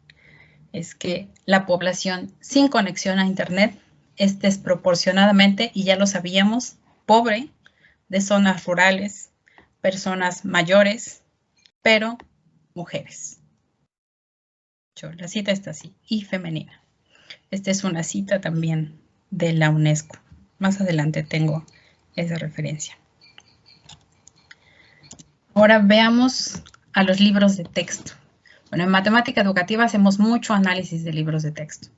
es que la población sin conexión a Internet es desproporcionadamente, y ya lo sabíamos, pobre, de zonas rurales, personas mayores, pero mujeres. La cita está así, y femenina. Esta es una cita también de la UNESCO. Más adelante tengo esa referencia. Ahora veamos a los libros de texto. Bueno, en matemática educativa hacemos mucho análisis de libros de texto.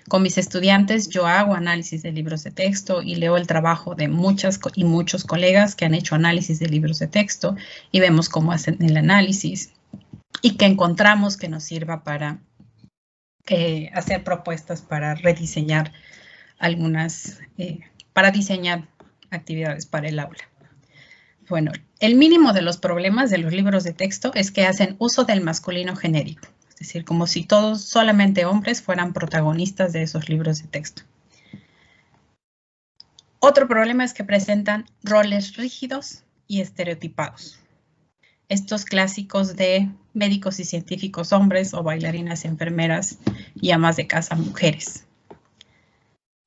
Con mis estudiantes yo hago análisis de libros de texto y leo el trabajo de muchas y muchos colegas que han hecho análisis de libros de texto y vemos cómo hacen el análisis. y que encontramos que nos sirva para hacer propuestas para rediseñar para diseñar actividades para el aula. Bueno, el mínimo de los problemas de los libros de texto es que hacen uso del masculino genérico, es decir, como si todos, solamente hombres, fueran protagonistas de esos libros de texto. Otro problema es que presentan roles rígidos y estereotipados. Estos clásicos de médicos y científicos hombres o bailarinas, enfermeras y amas de casa mujeres.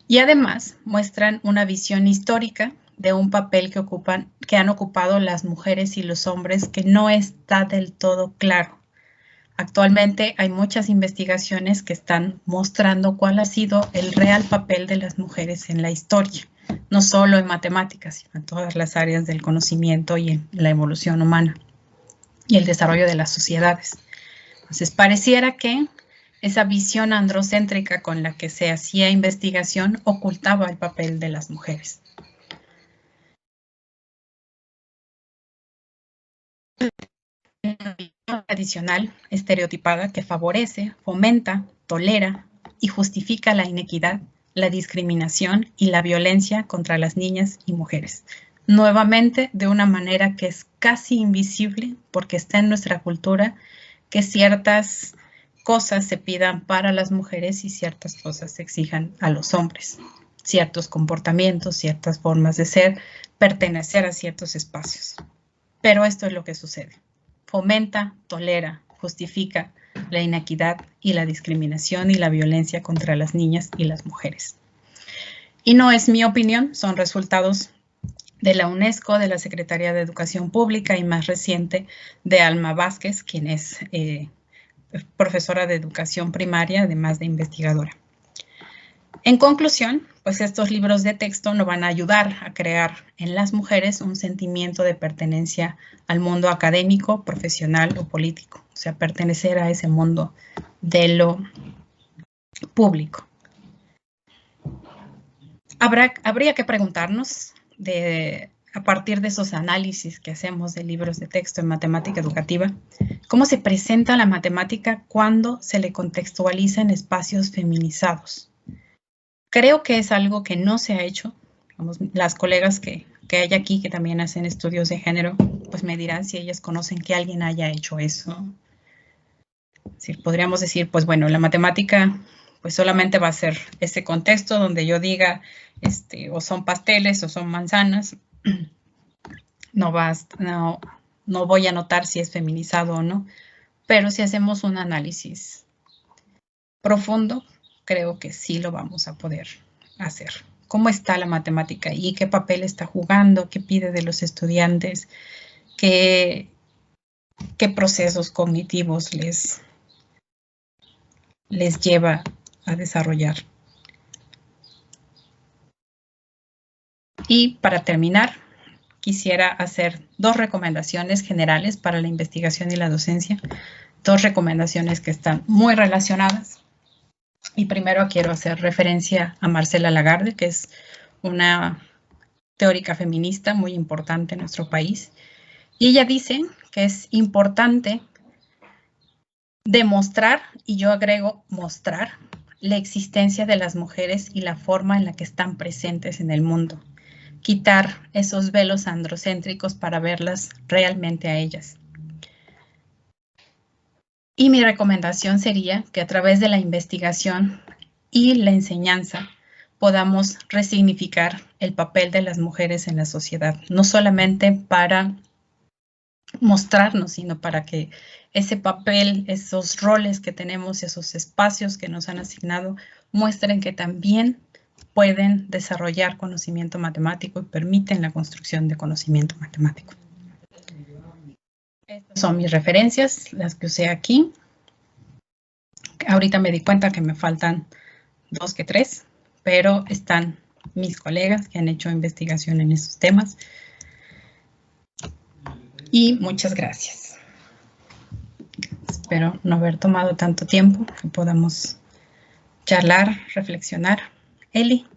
Y además muestran una visión histórica de un papel que han ocupado las mujeres y los hombres que no está del todo claro. Actualmente hay muchas investigaciones que están mostrando cuál ha sido el real papel de las mujeres en la historia, no solo en matemáticas, sino en todas las áreas del conocimiento y en la evolución humana y el desarrollo de las sociedades. Entonces, pareciera que esa visión androcéntrica con la que se hacía investigación ocultaba el papel de las mujeres. Una visión tradicional, estereotipada, que favorece, fomenta, tolera y justifica la inequidad, la discriminación y la violencia contra las niñas y mujeres. Nuevamente, de una manera que es casi invisible, porque está en nuestra cultura, que ciertas cosas se pidan para las mujeres y ciertas cosas se exijan a los hombres. Ciertos comportamientos, ciertas formas de ser, pertenecer a ciertos espacios. Pero esto es lo que sucede. Fomenta, tolera, justifica la inequidad y la discriminación y la violencia contra las niñas y las mujeres. Y no es mi opinión, son resultados de la UNESCO, de la Secretaría de Educación Pública y más reciente de Alma Vázquez, quien es profesora de educación primaria, además de investigadora. En conclusión, pues estos libros de texto no van a ayudar a crear en las mujeres un sentimiento de pertenencia al mundo académico, profesional o político, o sea, pertenecer a ese mundo de lo público. Habría que preguntarnos, a partir de esos análisis que hacemos de libros de texto en matemática educativa, cómo se presenta la matemática cuando se le contextualiza en espacios feminizados. Creo que es algo que no se ha hecho. Las colegas que hay aquí que también hacen estudios de género, pues me dirán si ellas conocen que alguien haya hecho eso. Sí, podríamos decir, pues bueno, la matemática pues solamente va a ser ese contexto donde yo diga o son pasteles o son manzanas. No voy a notar si es feminizado o no, pero si hacemos un análisis profundo, creo que sí lo vamos a poder hacer. ¿Cómo está la matemática y qué papel está jugando? ¿Qué pide de los estudiantes? ¿Qué procesos cognitivos les lleva a desarrollar? Y para terminar, quisiera hacer 2 recomendaciones generales para la investigación y la docencia. 2 recomendaciones que están muy relacionadas. Y primero quiero hacer referencia a Marcela Lagarde, que es una teórica feminista muy importante en nuestro país. Y ella dice que es importante demostrar, y yo agrego mostrar, la existencia de las mujeres y la forma en la que están presentes en el mundo. Quitar esos velos androcéntricos para verlas realmente a ellas. Y mi recomendación sería que a través de la investigación y la enseñanza podamos resignificar el papel de las mujeres en la sociedad, no solamente para mostrarnos, sino para que ese papel, esos roles que tenemos, esos espacios que nos han asignado, muestren que también pueden desarrollar conocimiento matemático y permiten la construcción de conocimiento matemático. Estas son mis referencias, las que usé aquí. Ahorita me di cuenta que me faltan 2 que 3, pero están mis colegas que han hecho investigación en esos temas. Y muchas gracias. Espero no haber tomado tanto tiempo, que podamos charlar, reflexionar. Eli.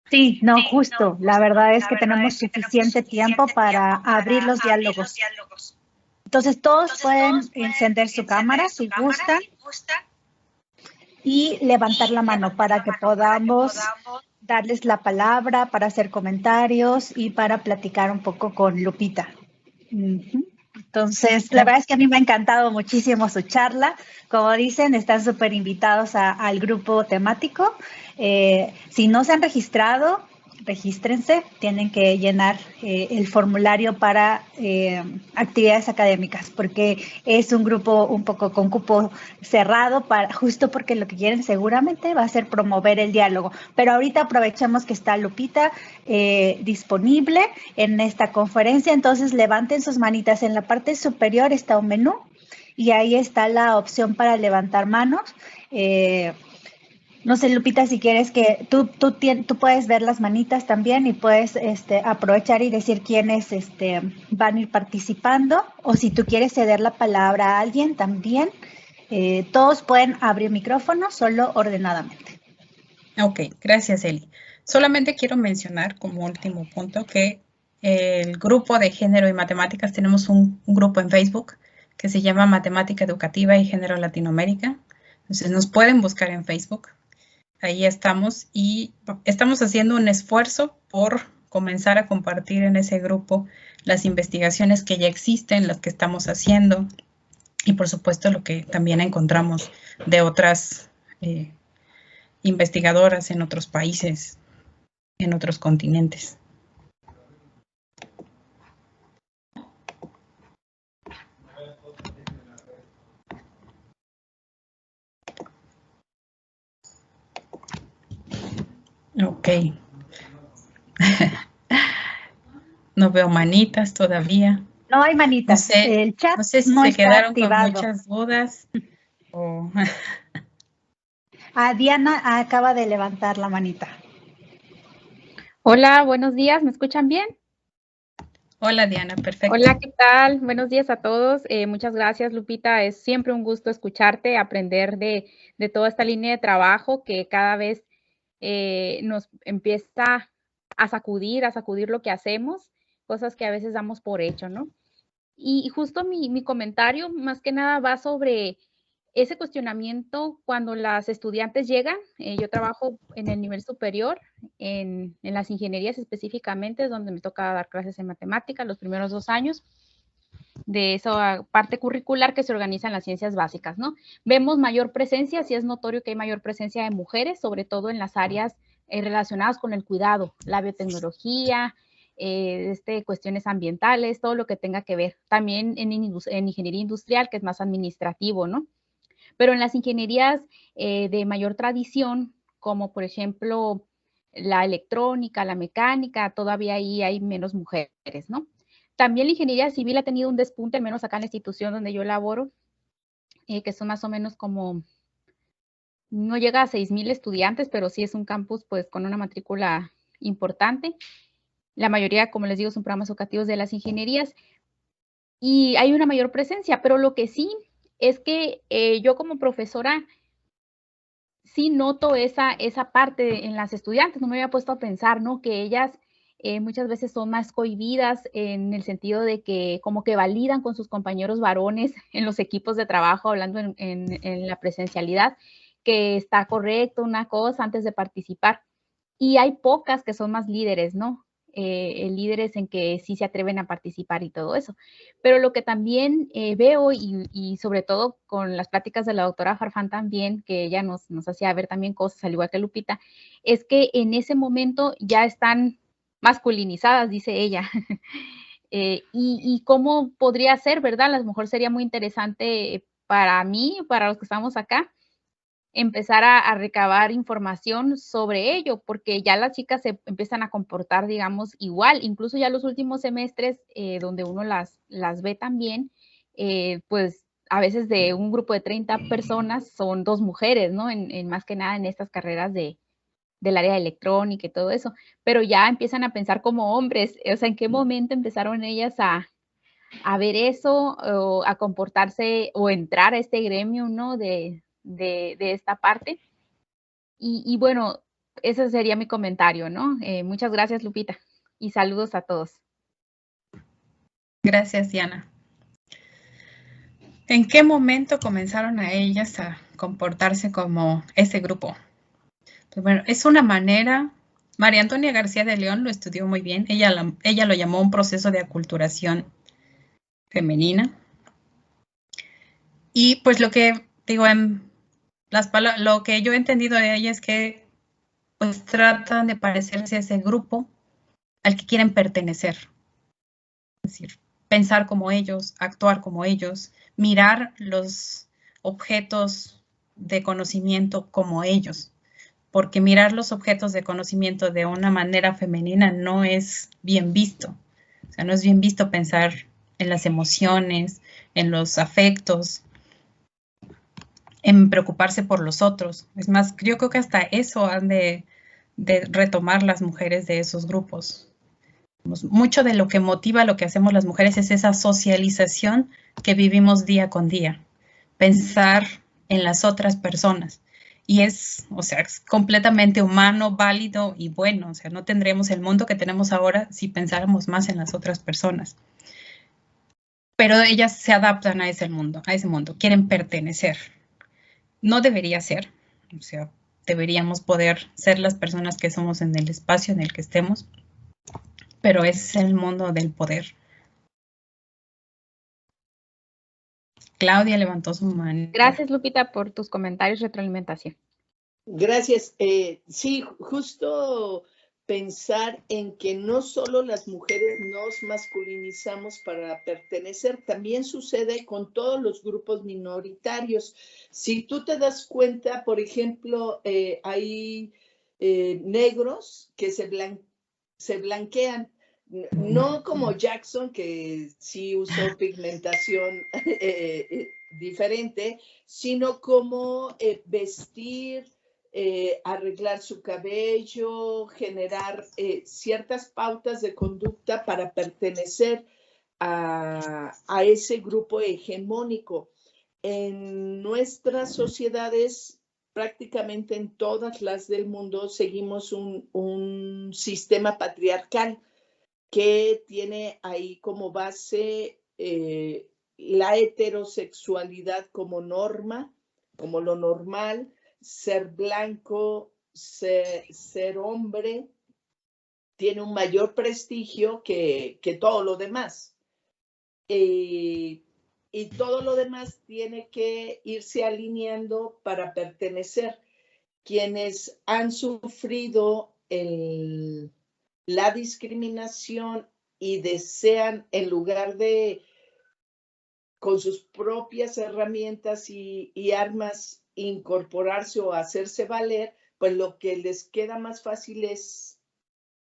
Sí, no, justo. La verdad es que tenemos suficiente tiempo para abrir los diálogos. Entonces, todos pueden encender su cámara si gustan y levantar la mano para que podamos darles la palabra, para hacer comentarios y para platicar un poco con Lupita. Entonces, la verdad es que a mí me ha encantado muchísimo su charla. Como dicen, están súper invitados al grupo temático. Si no se han registrado, regístrense. Tienen que llenar el formulario para actividades académicas, porque es un grupo un poco con cupo cerrado, justo porque lo que quieren seguramente va a ser promover el diálogo. Pero ahorita aprovechemos que está Lupita disponible en esta conferencia, entonces levanten sus manitas. En la parte superior está un menú y ahí está la opción para levantar manos. No sé, Lupita, si quieres que tú puedes ver las manitas también y puedes aprovechar y decir quiénes van a ir participando, o si tú quieres ceder la palabra a alguien también. Todos pueden abrir micrófono, solo ordenadamente. Ok, gracias, Eli. Solamente quiero mencionar como último punto que el grupo de género y matemáticas, tenemos un grupo en Facebook que se llama Matemática Educativa y Género Latinoamérica. Entonces nos pueden buscar en Facebook. Ahí estamos y estamos haciendo un esfuerzo por comenzar a compartir en ese grupo las investigaciones que ya existen, las que estamos haciendo y por supuesto lo que también encontramos de otras investigadoras en otros países, en otros continentes. Ok. No veo manitas todavía. No hay manitas. El chat no sé si no se está quedaron activado. con muchas dudas. O... Diana acaba de levantar la manita. Hola, buenos días. ¿Me escuchan bien? Hola, Diana. Perfecto. Hola, ¿qué tal? Buenos días a todos. Muchas gracias, Lupita. Es siempre un gusto escucharte, aprender de toda esta línea de trabajo que cada vez nos empieza a sacudir lo que hacemos, cosas que a veces damos por hecho, ¿no? Y justo mi comentario más que nada va sobre ese cuestionamiento cuando las estudiantes llegan. Yo trabajo en el nivel superior, en las ingenierías específicamente, donde me toca dar clases en matemáticas los primeros 2 años de esa parte curricular que se organiza en las ciencias básicas, ¿no? Vemos mayor presencia, sí es notorio que hay mayor presencia de mujeres, sobre todo en las áreas relacionadas con el cuidado, la biotecnología, cuestiones ambientales, todo lo que tenga que ver. También en ingeniería industrial, que es más administrativo, ¿no? Pero en las ingenierías de mayor tradición, como por ejemplo la electrónica, la mecánica, todavía ahí hay menos mujeres, ¿no? También la ingeniería civil ha tenido un despunte, al menos acá en la institución donde yo laboro, que son más o menos como, no llega a 6,000 estudiantes, pero sí es un campus pues con una matrícula importante. La mayoría, como les digo, son programas educativos de las ingenierías y hay una mayor presencia, pero lo que sí es que yo como profesora sí noto esa parte en las estudiantes. No me había puesto a pensar, ¿no? Que ellas muchas veces son más cohibidas en el sentido de que como que validan con sus compañeros varones en los equipos de trabajo, hablando en la presencialidad, que está correcto una cosa antes de participar. Y hay pocas que son más líderes, ¿no? Líderes en que sí se atreven a participar y todo eso. Pero lo que también veo, y sobre todo con las pláticas de la doctora Farfán también, que ella nos hacía ver también cosas, al igual que Lupita, es que en ese momento ya están masculinizadas, dice ella. Y cómo podría ser, ¿verdad? A lo mejor sería muy interesante para mí, para los que estamos acá, empezar a recabar información sobre ello, porque ya las chicas se empiezan a comportar, digamos, igual, incluso ya los últimos semestres donde uno las ve también, pues a veces de un grupo de 30 personas son 2 mujeres, ¿no? En más que nada en estas carreras del área de electrónica y todo eso, pero ya empiezan a pensar como hombres, o sea, ¿en qué momento empezaron ellas a ver eso o a comportarse o entrar a este gremio, ¿no? De esta parte. Y bueno, ese sería mi comentario, ¿no? Muchas gracias, Lupita, y saludos a todos. Gracias, Diana. ¿En qué momento comenzaron a ellas a comportarse como ese grupo? Pues bueno, es una manera, María Antonia García de León lo estudió muy bien, ella lo llamó un proceso de aculturación femenina. Y pues lo que digo, lo que yo he entendido de ella es que pues tratan de parecerse a ese grupo al que quieren pertenecer. Es decir, pensar como ellos, actuar como ellos, mirar los objetos de conocimiento como ellos, porque mirar los objetos de conocimiento de una manera femenina no es bien visto. O sea, no es bien visto pensar en las emociones, en los afectos, en preocuparse por los otros. Es más, yo creo que hasta eso han de retomar las mujeres de esos grupos. Mucho de lo que motiva lo que hacemos las mujeres es esa socialización que vivimos día con día, pensar en las otras personas. Y es, o sea, es completamente humano, válido y bueno. O sea, no tendríamos el mundo que tenemos ahora si pensáramos más en las otras personas. Pero ellas se adaptan a ese mundo, quieren pertenecer. No debería ser, o sea, deberíamos poder ser las personas que somos en el espacio en el que estemos, pero es el mundo del poder. Claudia levantó su mano. Gracias, Lupita, por tus comentarios y retroalimentación. Gracias. Sí, justo pensar en que no solo las mujeres nos masculinizamos para pertenecer, también sucede con todos los grupos minoritarios. Si tú te das cuenta, por ejemplo, hay negros que se blanquean, no como Jackson, que sí usó pigmentación diferente, sino como vestir, arreglar su cabello, generar ciertas pautas de conducta para pertenecer a ese grupo hegemónico. En nuestras sociedades, prácticamente en todas las del mundo, seguimos un sistema patriarcal que tiene ahí como base la heterosexualidad como norma, como lo normal, ser blanco, ser hombre, tiene un mayor prestigio que todo lo demás. Y todo lo demás tiene que irse alineando para pertenecer. Quienes han sufrido la discriminación y desean, en lugar de con sus propias herramientas y armas incorporarse o hacerse valer, pues lo que les queda más fácil es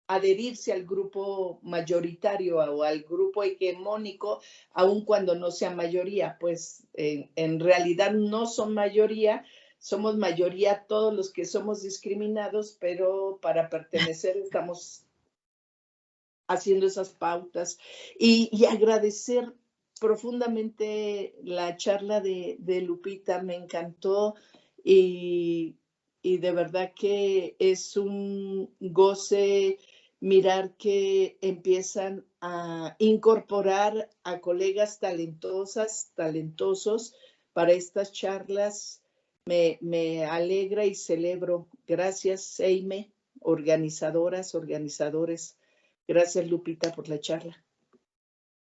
adherirse al grupo mayoritario o al grupo hegemónico, aun cuando no sea mayoría, pues en realidad no son mayoría, somos mayoría todos los que somos discriminados, pero para pertenecer estamos haciendo esas pautas. Y agradecer profundamente la charla de Lupita, me encantó y de verdad que es un goce mirar que empiezan a incorporar a colegas talentosas, talentosos para estas charlas. Me alegra y celebro. Gracias, Eime, organizadoras, organizadores. Gracias, Lupita, por la charla.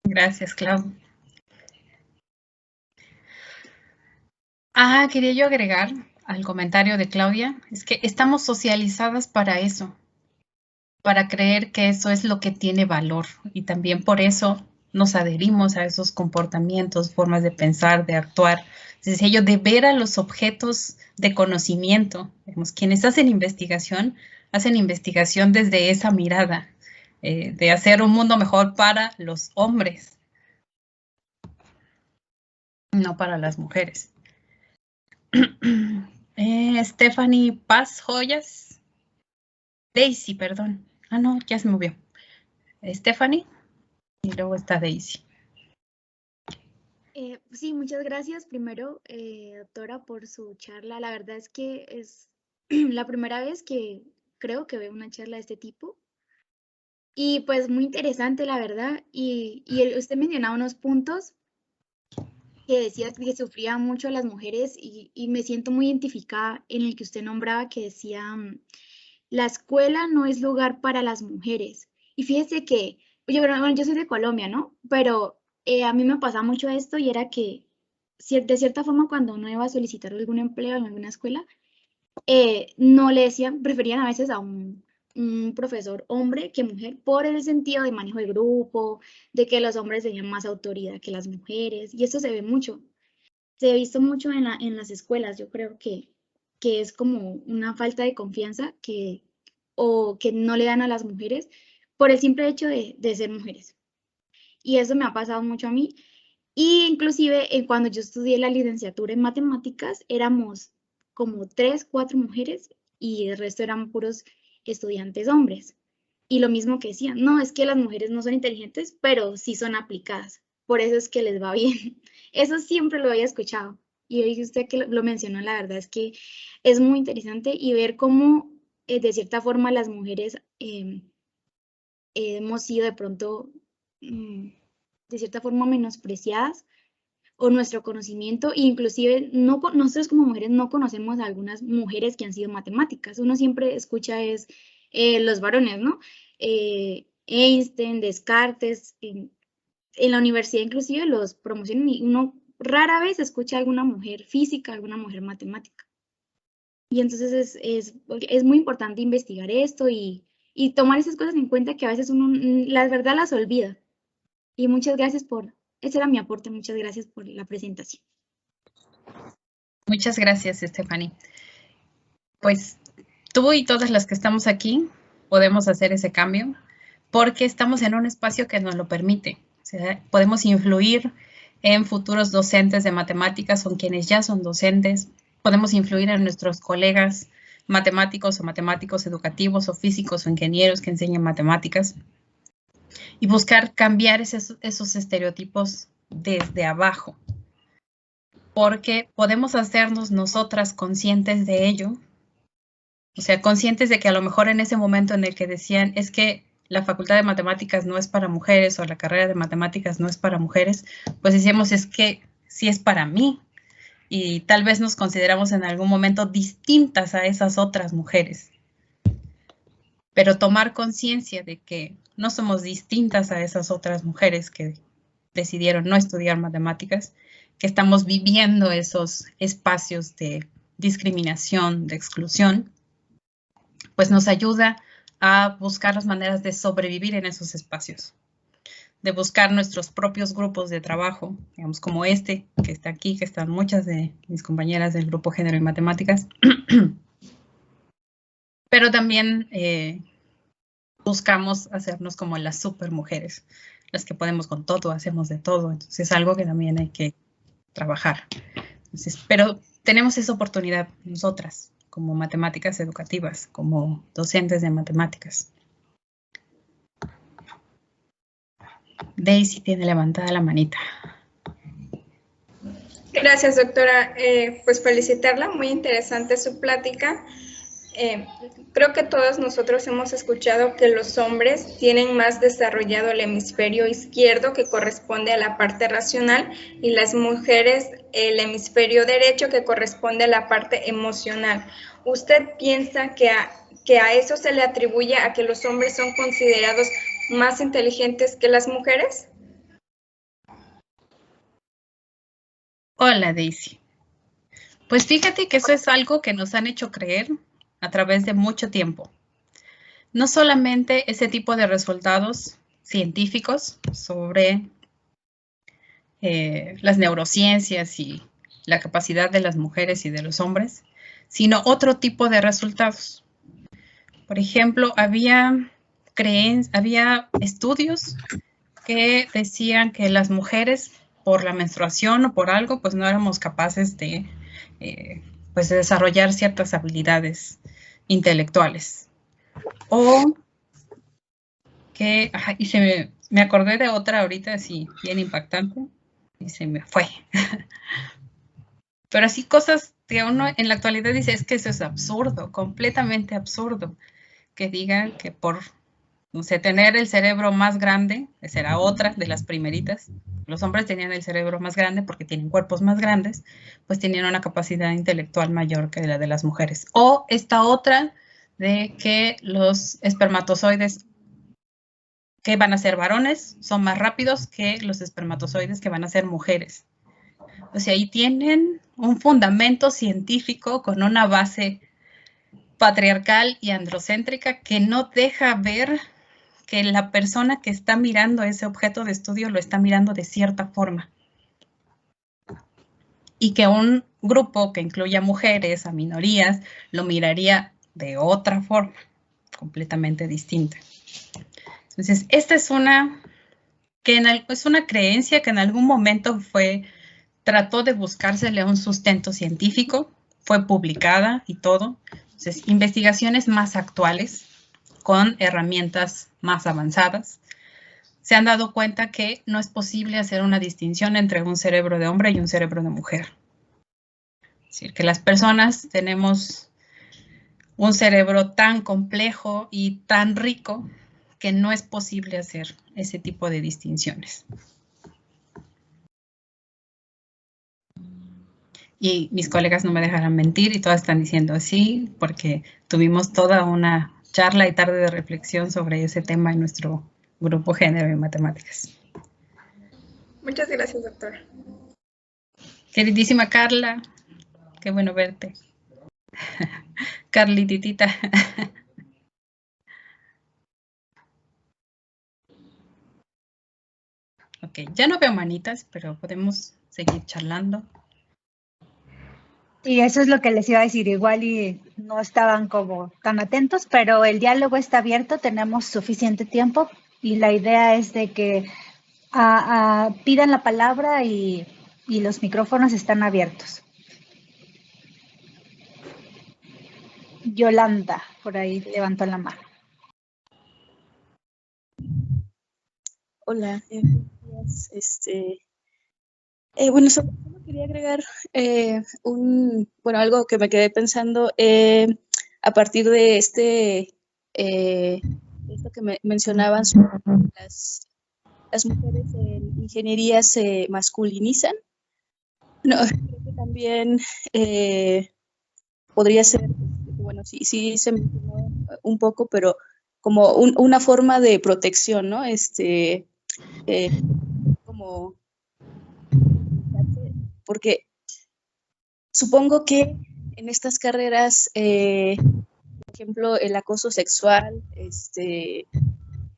Gracias, Clau. Quería yo agregar al comentario de Claudia, es que estamos socializadas para eso, para creer que eso es lo que tiene valor y también por eso nos adherimos a esos comportamientos, formas de pensar, de actuar. Es decir, de ver a los objetos de conocimiento. Quienes hacen investigación desde esa mirada, de hacer un mundo mejor para los hombres, no para las mujeres. Stephanie Paz Joyas. Daisy, perdón. No, ya se movió. Stephanie y luego está Daisy. Sí, muchas gracias primero, doctora, por su charla. La verdad es que es la primera vez que creo que veo una charla de este tipo. Y pues muy interesante, la verdad. Y usted mencionaba unos puntos que decía que sufrían mucho las mujeres y me siento muy identificada en el que usted nombraba que decía, la escuela no es lugar para las mujeres. Y fíjese que, oye, bueno, yo soy de Colombia, ¿no? Pero a mí me pasaba mucho esto y era que de cierta forma cuando uno iba a solicitar algún empleo en alguna escuela, no le decían, preferían a veces a un profesor hombre que mujer por el sentido de manejo de grupo, de que los hombres tenían más autoridad que las mujeres, y esto se ve mucho, se ha visto mucho en las escuelas, yo creo que es como una falta de confianza o que no le dan a las mujeres por el simple hecho de ser mujeres. Y eso me ha pasado mucho a mí. Y inclusive cuando yo estudié la licenciatura en matemáticas, éramos como 3, 4 mujeres y el resto eran puros estudiantes hombres. Y lo mismo que decían, no, es que las mujeres no son inteligentes, pero sí son aplicadas. Por eso es que les va bien. Eso siempre lo había escuchado. Y hoy usted que lo mencionó, la verdad es que es muy interesante y ver cómo de cierta forma las mujeres hemos sido de pronto de cierta forma menospreciadas o nuestro conocimiento, inclusive no, nosotros como mujeres no conocemos a algunas mujeres que han sido matemáticas. Uno siempre escucha es los varones, ¿no? Einstein, Descartes, en la universidad inclusive los promocionan y uno rara vez escucha a alguna mujer física, alguna mujer matemática. Y entonces es muy importante investigar esto y tomar esas cosas en cuenta que a veces uno, la verdad, las olvida. Y muchas gracias ese era mi aporte, muchas gracias por la presentación. Muchas gracias, Stephanie. Pues tú y todas las que estamos aquí podemos hacer ese cambio porque estamos en un espacio que nos lo permite. O sea, podemos influir en futuros docentes de matemáticas o en quienes ya son docentes. Podemos influir en nuestros colegas matemáticos o matemáticos educativos o físicos o ingenieros que enseñan matemáticas y buscar cambiar esos estereotipos desde abajo, porque podemos hacernos nosotras conscientes de ello, o sea, conscientes de que a lo mejor en ese momento en el que decían es que la facultad de matemáticas no es para mujeres o la carrera de matemáticas no es para mujeres, pues decíamos es que sí es para mí y tal vez nos consideramos en algún momento distintas a esas otras mujeres. Pero tomar conciencia de que no somos distintas a esas otras mujeres que decidieron no estudiar matemáticas, que estamos viviendo esos espacios de discriminación, de exclusión, pues nos ayuda a buscar las maneras de sobrevivir en esos espacios, de buscar nuestros propios grupos de trabajo, digamos como este que está aquí, que están muchas de mis compañeras del grupo Género y Matemáticas, pero también buscamos hacernos como las supermujeres, las que podemos con todo, hacemos de todo, entonces es algo que también hay que trabajar. Entonces, pero tenemos esa oportunidad nosotras, como matemáticas educativas, como docentes de matemáticas. Daisy tiene levantada la manita. Gracias, doctora. Pues felicitarla, muy interesante su plática. Creo que todos nosotros hemos escuchado que los hombres tienen más desarrollado el hemisferio izquierdo que corresponde a la parte racional y las mujeres el hemisferio derecho que corresponde a la parte emocional. ¿Usted piensa que a eso se le atribuye a que los hombres son considerados más inteligentes que las mujeres? Hola, Daisy. Pues fíjate que eso es algo que nos han hecho creer a través de mucho tiempo. No solamente ese tipo de resultados científicos sobre las neurociencias y la capacidad de las mujeres y de los hombres, sino otro tipo de resultados. Por ejemplo, había estudios que decían que las mujeres, por la menstruación o por algo, pues no éramos capaces de desarrollar ciertas habilidades intelectuales. O que, me acordé de otra ahorita, así, bien impactante, y se me fue. Pero así cosas que uno en la actualidad dice, es que eso es absurdo, completamente absurdo, que digan que por O sea, tener el cerebro más grande, esa era otra de las primeritas. Los hombres tenían el cerebro más grande porque tienen cuerpos más grandes, pues tenían una capacidad intelectual mayor que la de las mujeres. O esta otra de que los espermatozoides que van a ser varones son más rápidos que los espermatozoides que van a ser mujeres. O sea, ahí tienen un fundamento científico con una base patriarcal y androcéntrica que no deja ver que la persona que está mirando ese objeto de estudio lo está mirando de cierta forma. Y que un grupo que incluya mujeres, a minorías, lo miraría de otra forma, completamente distinta. Entonces, esta es una creencia que en algún momento trató de buscársele un sustento científico, fue publicada y todo. Entonces, investigaciones más actuales, con herramientas más avanzadas, se han dado cuenta que no es posible hacer una distinción entre un cerebro de hombre y un cerebro de mujer. Es decir, que las personas tenemos un cerebro tan complejo y tan rico que no es posible hacer ese tipo de distinciones. Y mis colegas no me dejarán mentir y todas están diciendo sí, porque tuvimos toda una charla y tarde de reflexión sobre ese tema en nuestro grupo Género y Matemáticas. Muchas gracias, doctora. Queridísima Carla, qué bueno verte. Carlititita. Ok, ya no veo manitas, pero podemos seguir charlando. Y eso es lo que les iba a decir, igual y no estaban como tan atentos, pero el diálogo está abierto, tenemos suficiente tiempo y la idea es de que pidan la palabra y los micrófonos están abiertos. Yolanda, por ahí levantó la mano. Hola, buenos días. Bueno, solo quería agregar algo que me quedé pensando a partir de esto que mencionaban sobre las mujeres en ingeniería se masculinizan. No, creo que también podría ser, bueno, sí se mencionó un poco, pero como una forma de protección, ¿no? Como porque supongo que en estas carreras, por ejemplo, el acoso sexual,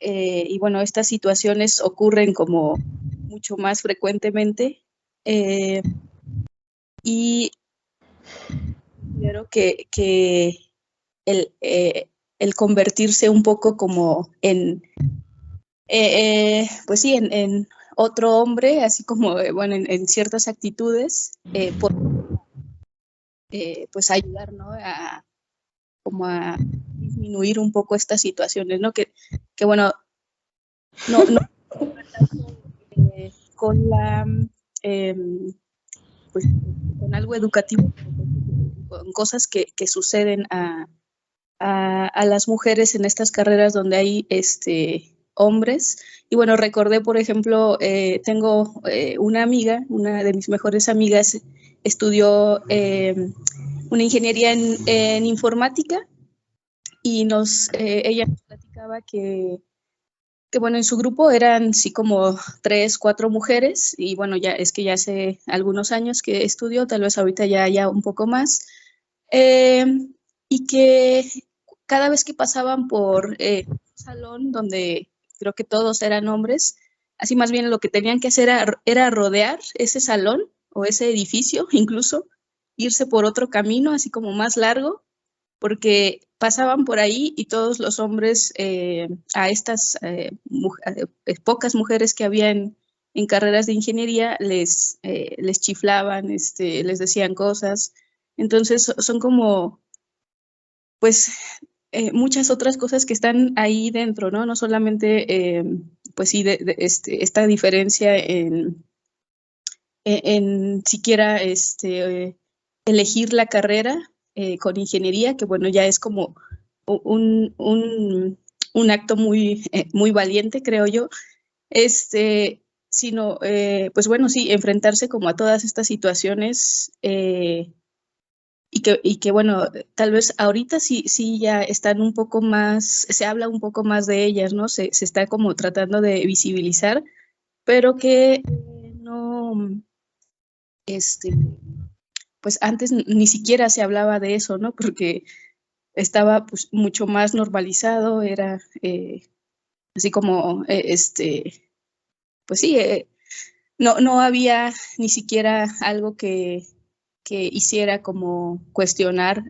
y bueno, estas situaciones ocurren como mucho más frecuentemente, y considero que el convertirse un poco como pues sí, en otro hombre, así como, bueno, en ciertas actitudes, pues ayudar, ¿no? Como a disminuir un poco estas situaciones, ¿no? Que bueno, no con la, pues con algo educativo, con cosas que suceden a las mujeres en estas carreras donde hay hombres. Y bueno, recordé, por ejemplo, tengo una amiga, una de mis mejores amigas, estudió una ingeniería en informática y ella nos platicaba que bueno, en su grupo eran sí como 3, 4 mujeres y bueno, ya es que ya hace algunos años que estudió, tal vez ahorita ya un poco más, y que cada vez que pasaban por un salón donde creo que todos eran hombres, así más bien lo que tenían que hacer era rodear ese salón o ese edificio, incluso irse por otro camino, así como más largo, porque pasaban por ahí y todos los hombres, a estas pocas mujeres que había en carreras de ingeniería, les chiflaban, les decían cosas. Entonces son como, pues, muchas otras cosas que están ahí dentro, ¿no? No solamente, pues sí, esta diferencia en siquiera elegir la carrera con ingeniería, que bueno, ya es como un acto muy, muy valiente, creo yo, sino, pues bueno, sí, enfrentarse como a todas estas situaciones y que, bueno, tal vez ahorita sí ya están un poco más, se habla un poco más de ellas, ¿no? Se está como tratando de visibilizar, pero que no, pues antes ni siquiera se hablaba de eso, ¿no? Porque estaba pues mucho más normalizado, era así como, pues sí, no había ni siquiera algo que hiciera como cuestionar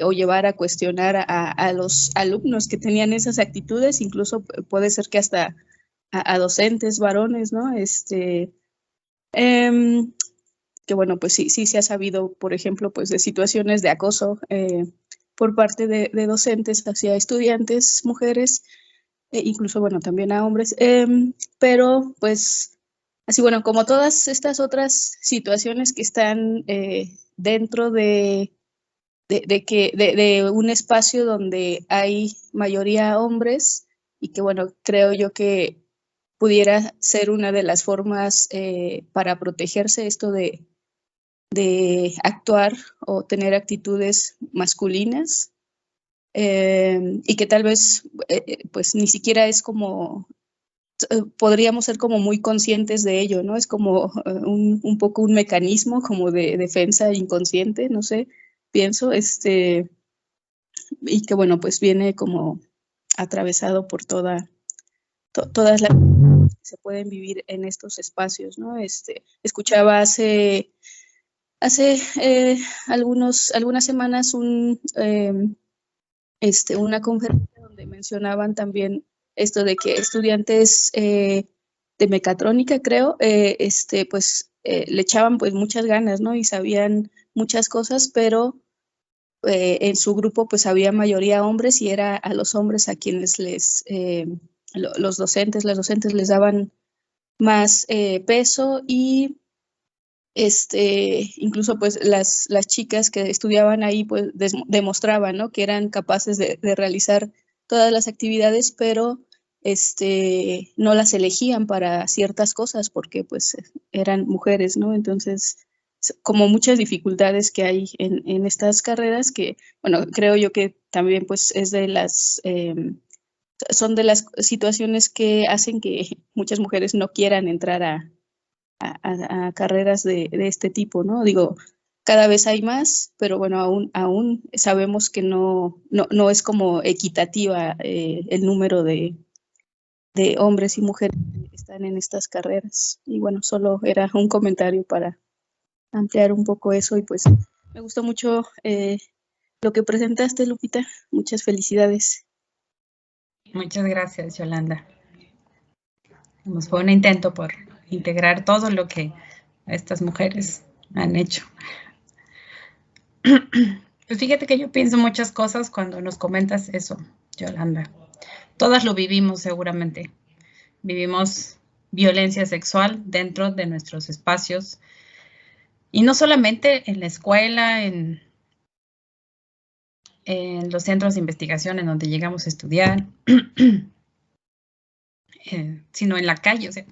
o llevar a cuestionar a los alumnos que tenían esas actitudes, incluso puede ser que hasta a docentes varones, ¿no? Que bueno, pues sí se ha sabido, por ejemplo, pues de situaciones de acoso por parte de docentes hacia estudiantes, mujeres, incluso, bueno, también a hombres, pero pues así, bueno, como todas estas otras situaciones que están dentro de un espacio donde hay mayoría hombres y que, bueno, creo yo que pudiera ser una de las formas para protegerse esto de actuar o tener actitudes masculinas y que tal vez pues ni siquiera es como podríamos ser como muy conscientes de ello, ¿no? Es como un poco un mecanismo como de defensa inconsciente, no sé, pienso, y que bueno, pues viene como atravesado por todas las que se pueden vivir en estos espacios, ¿no? Escuchaba hace algunas semanas una conferencia donde mencionaban también esto de que estudiantes de mecatrónica, creo, pues le echaban pues muchas ganas, ¿no? Y sabían muchas cosas, pero en su grupo pues había mayoría hombres y era a los hombres a quienes los docentes, las docentes les daban más peso y incluso pues las chicas que estudiaban ahí pues demostraban, ¿no? Que eran capaces de realizar todas las actividades, pero no las elegían para ciertas cosas porque pues eran mujeres, ¿no? Entonces, como muchas dificultades que hay en estas carreras que, bueno, creo yo que también pues es de las, son de las situaciones que hacen que muchas mujeres no quieran entrar a carreras de este tipo, ¿no? Digo, cada vez hay más, pero bueno, aún sabemos que no es como equitativa el número de hombres y mujeres que están en estas carreras. Y bueno, solo era un comentario para ampliar un poco eso y pues me gustó mucho lo que presentaste, Lupita. Muchas felicidades. Muchas gracias, Yolanda. Fue un intento por integrar todo lo que estas mujeres han hecho. Pues fíjate que yo pienso muchas cosas cuando nos comentas eso, Yolanda. Todas lo vivimos seguramente. Vivimos violencia sexual dentro de nuestros espacios. Y no solamente en la escuela, en los centros de investigación en donde llegamos a estudiar, sino en la calle. O sea,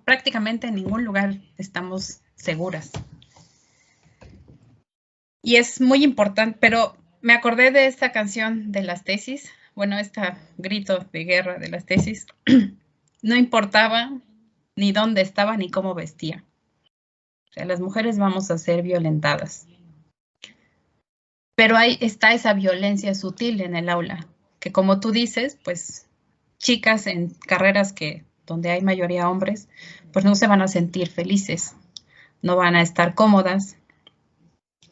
prácticamente en ningún lugar estamos seguras. Y es muy importante, pero me acordé de esta canción de las tesis, bueno, este grito de guerra de las tesis. No importaba ni dónde estaba ni cómo vestía. O sea, las mujeres vamos a ser violentadas. Pero ahí está esa violencia sutil en el aula, que como tú dices, pues chicas en carreras donde hay mayoría hombres, pues no se van a sentir felices, no van a estar cómodas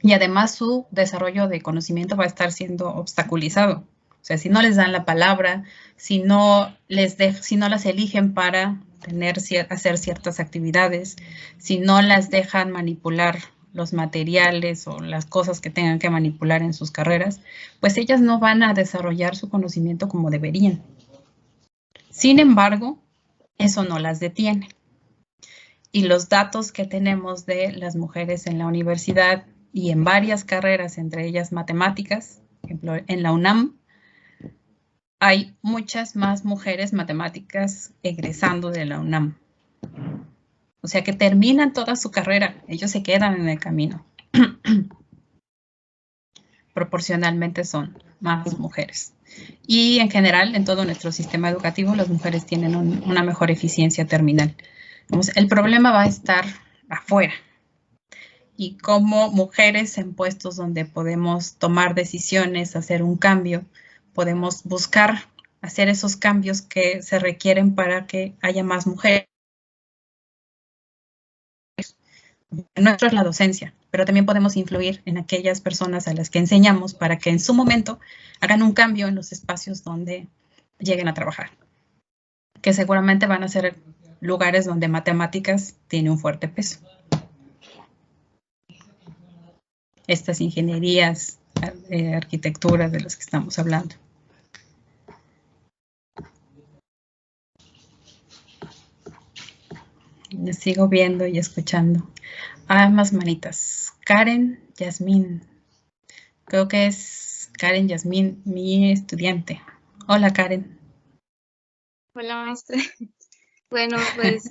y además su desarrollo de conocimiento va a estar siendo obstaculizado. O sea, si no les dan la palabra, si no las eligen para hacer ciertas actividades, si no las dejan manipular los materiales o las cosas que tengan que manipular en sus carreras, pues ellas no van a desarrollar su conocimiento como deberían. Sin embargo, eso no las detiene. Y los datos que tenemos de las mujeres en la universidad y en varias carreras, entre ellas matemáticas, por ejemplo, en la UNAM, hay muchas más mujeres matemáticas egresando de la UNAM. O sea que terminan toda su carrera, ellos se quedan en el camino. Proporcionalmente son más mujeres. Y en general, en todo nuestro sistema educativo, las mujeres tienen una mejor eficiencia terminal. Entonces, el problema va a estar afuera. Y como mujeres en puestos donde podemos tomar decisiones, hacer un cambio, podemos buscar hacer esos cambios que se requieren para que haya más mujeres. Nuestro es la docencia, pero también podemos influir en aquellas personas a las que enseñamos para que en su momento hagan un cambio en los espacios donde lleguen a trabajar, que seguramente van a ser lugares donde matemáticas tiene un fuerte peso. Estas ingenierías, arquitecturas de las que estamos hablando. Les sigo viendo y escuchando. Más manitas. Karen Yasmín. Creo que es Karen Yasmín, mi estudiante. Hola, Karen. Hola, maestra. Bueno, pues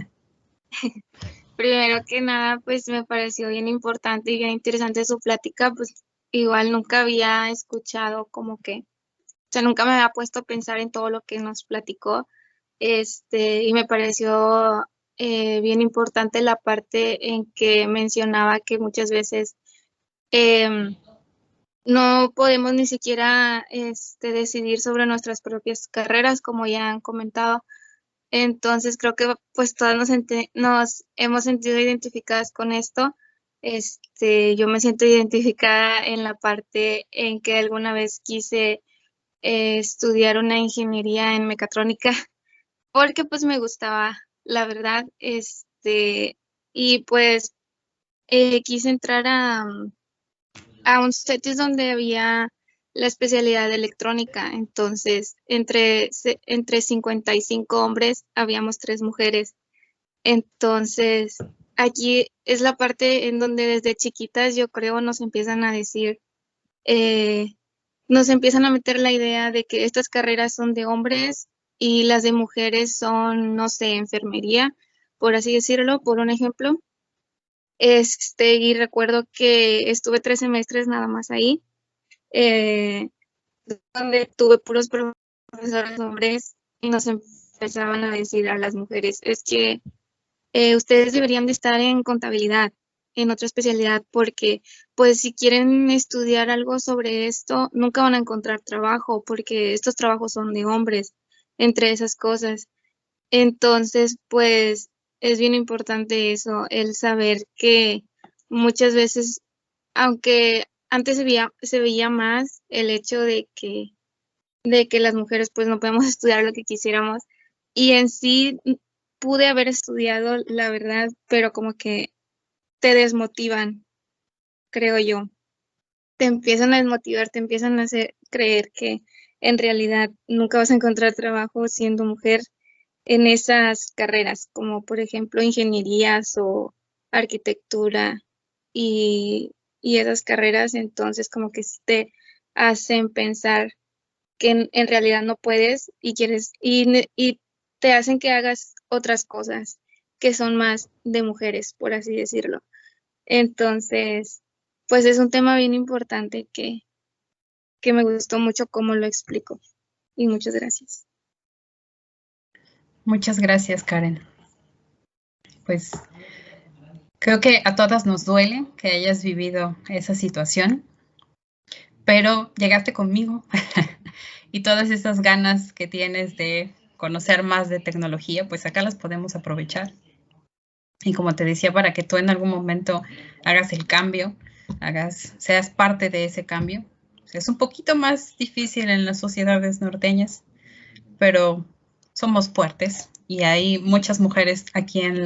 primero que nada, pues me pareció bien importante y bien interesante su plática, pues igual nunca había escuchado como que, o sea, nunca me había puesto a pensar en todo lo que nos platicó, y me pareció bien importante la parte en que mencionaba que muchas veces no podemos ni siquiera decidir sobre nuestras propias carreras, como ya han comentado. Entonces creo que pues todas nos hemos sentido identificadas con esto. Yo me siento identificada en la parte en que alguna vez quise estudiar una ingeniería en mecatrónica porque pues me gustaba, la verdad, y pues quise entrar a un CETIS donde había la especialidad de electrónica. Entonces, entre 55 hombres, habíamos 3 mujeres. Entonces, aquí es la parte en donde desde chiquitas, yo creo, nos empiezan a decir, nos empiezan a meter la idea de que estas carreras son de hombres y las de mujeres son, no sé, enfermería, por así decirlo, por un ejemplo. Y recuerdo que estuve 3 semestres nada más ahí, donde tuve puros profesores hombres y nos empezaban a decir a las mujeres, es que ustedes deberían de estar en contabilidad, en otra especialidad, porque pues si quieren estudiar algo sobre esto, nunca van a encontrar trabajo, porque estos trabajos son de hombres, entre esas cosas. Entonces, pues es bien importante eso, el saber que muchas veces, aunque antes se veía más el hecho de que las mujeres pues no podemos estudiar lo que quisiéramos, y en sí pude haber estudiado, la verdad, pero como que te desmotivan, creo yo. Te empiezan a desmotivar, te empiezan a hacer creer que en realidad nunca vas a encontrar trabajo siendo mujer en esas carreras, como por ejemplo ingenierías o arquitectura y esas carreras. Entonces como que sí te hacen pensar que en realidad no puedes y quieres, y te hacen que hagas otras cosas que son más de mujeres, por así decirlo. Entonces, pues es un tema bien importante que me gustó mucho cómo lo explico. Y muchas gracias. Muchas gracias, Karen. Pues creo que a todas nos duele que hayas vivido esa situación, pero llegaste conmigo y todas esas ganas que tienes de conocer más de tecnología, pues acá las podemos aprovechar. Y como te decía, para que tú en algún momento hagas el cambio, seas parte de ese cambio. O sea, es un poquito más difícil en las sociedades norteñas, pero somos fuertes y hay muchas mujeres aquí en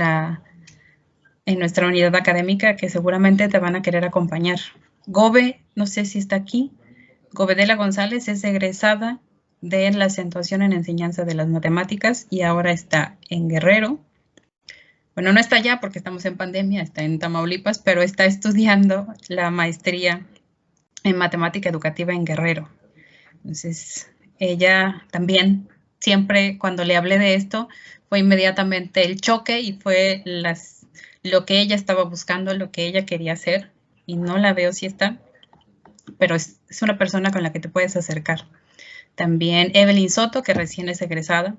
nuestra unidad académica que seguramente te van a querer acompañar. Gobe, no sé si está aquí. Gobedela González es egresada de la acentuación en enseñanza de las matemáticas y ahora está en Guerrero. Bueno, no está allá porque estamos en pandemia, está en Tamaulipas, pero está estudiando la maestría en matemática educativa en Guerrero. Entonces, ella también, siempre cuando le hablé de esto, fue inmediatamente el choque y fue lo que ella estaba buscando, lo que ella quería hacer, y no la veo si está, pero es una persona con la que te puedes acercar. También Evelyn Soto, que recién es egresada,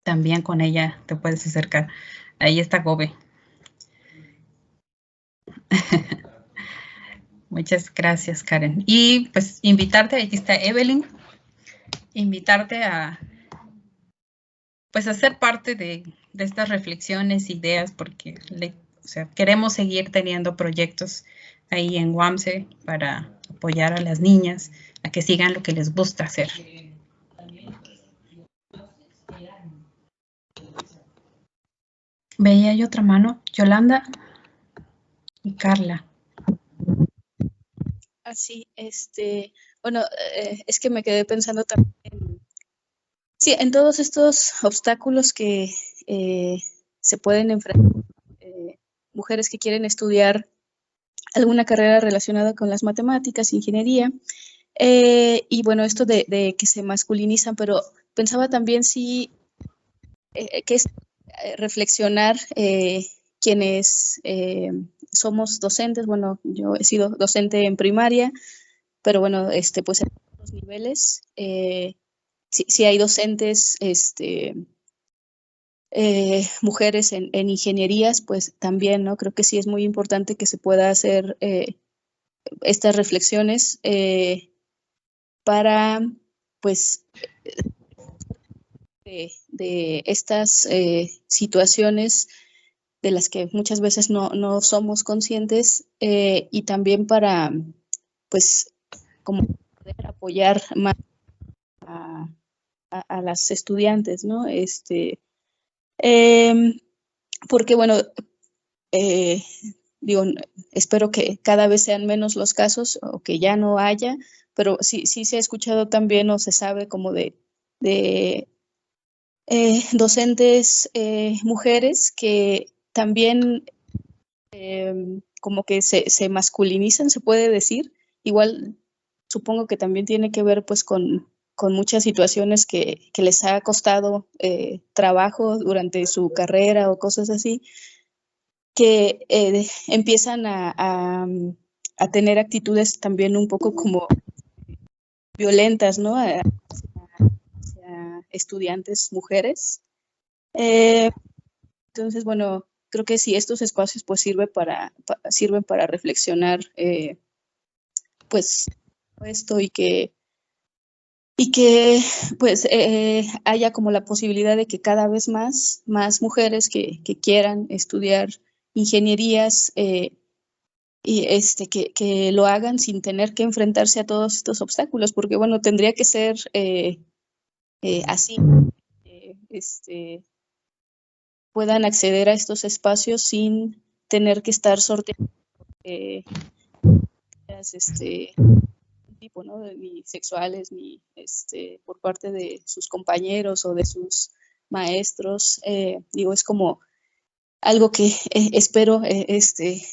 también con ella te puedes acercar. Ahí está Gobe. Muchas gracias, Karen. Y pues invitarte, aquí está Evelyn, invitarte a pues a ser parte de estas reflexiones, ideas, porque queremos seguir teniendo proyectos ahí en UAMSE para apoyar a las niñas a que sigan lo que les gusta hacer. Veía yo otra mano, Yolanda y Carla. Así, bueno, es que me quedé pensando también en todos estos obstáculos que se pueden enfrentar mujeres que quieren estudiar alguna carrera relacionada con las matemáticas, ingeniería, y bueno, esto de que se masculinizan, pero pensaba también que es reflexionar quienes somos docentes. Bueno, yo he sido docente en primaria, pero bueno, pues en otros niveles, sí hay docentes, mujeres en ingenierías, pues también, ¿no? Creo que sí es muy importante que se pueda hacer estas reflexiones para, pues, de estas situaciones de las que muchas veces no somos conscientes, y también para, pues, como poder apoyar más a las estudiantes, ¿no? Porque, bueno, digo, espero que cada vez sean menos los casos o que ya no haya, pero sí se ha escuchado también o se sabe como de docentes mujeres que también como que se masculinizan, se puede decir. Igual supongo que también tiene que ver pues con muchas situaciones que les ha costado trabajo durante su carrera o cosas así, que empiezan a tener actitudes también un poco como violentas, ¿no? Hacia estudiantes mujeres. Entonces, bueno, creo que sí, estos espacios pues sirven para reflexionar pues esto y que pues haya como la posibilidad de que cada vez más mujeres que quieran estudiar ingenierías y que lo hagan sin tener que enfrentarse a todos estos obstáculos, porque bueno, tendría que ser así, puedan acceder a estos espacios sin tener que estar sorteando tipo, ¿no? Ni sexuales, ni por parte de sus compañeros o de sus maestros. Digo, es como algo que espero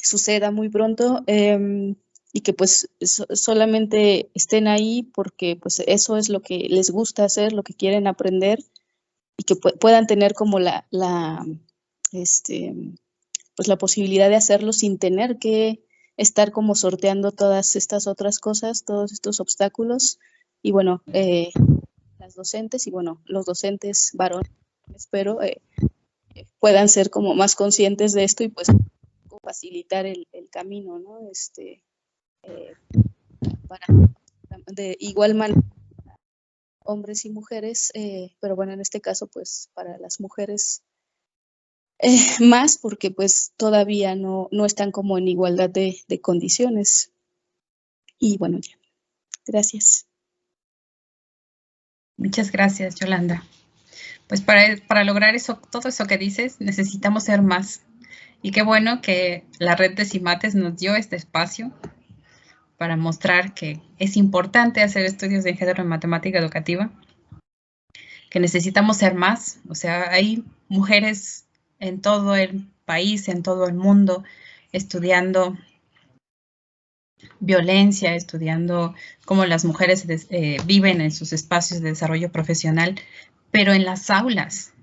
suceda muy pronto, y que pues solamente estén ahí porque pues eso es lo que les gusta hacer, lo que quieren aprender, y que puedan tener como pues la posibilidad de hacerlo sin tener que estar como sorteando todas estas otras cosas, todos estos obstáculos. Y bueno, las docentes y bueno, los docentes varones, espero, puedan ser como más conscientes de esto y pues facilitar el camino, ¿no? Para de igual manera hombres y mujeres, pero bueno, en este caso pues para las mujeres más, porque pues todavía no están como en igualdad de condiciones. Y bueno, ya. Gracias. Muchas gracias, Yolanda. Pues para lograr eso, todo eso que dices, necesitamos ser más. Y qué bueno que la red de CIMATES nos dio este espacio para mostrar que es importante hacer estudios de género en matemática educativa, que necesitamos ser más. O sea, hay mujeres en todo el país, en todo el mundo, estudiando violencia, estudiando cómo las mujeres viven en sus espacios de desarrollo profesional, pero en las aulas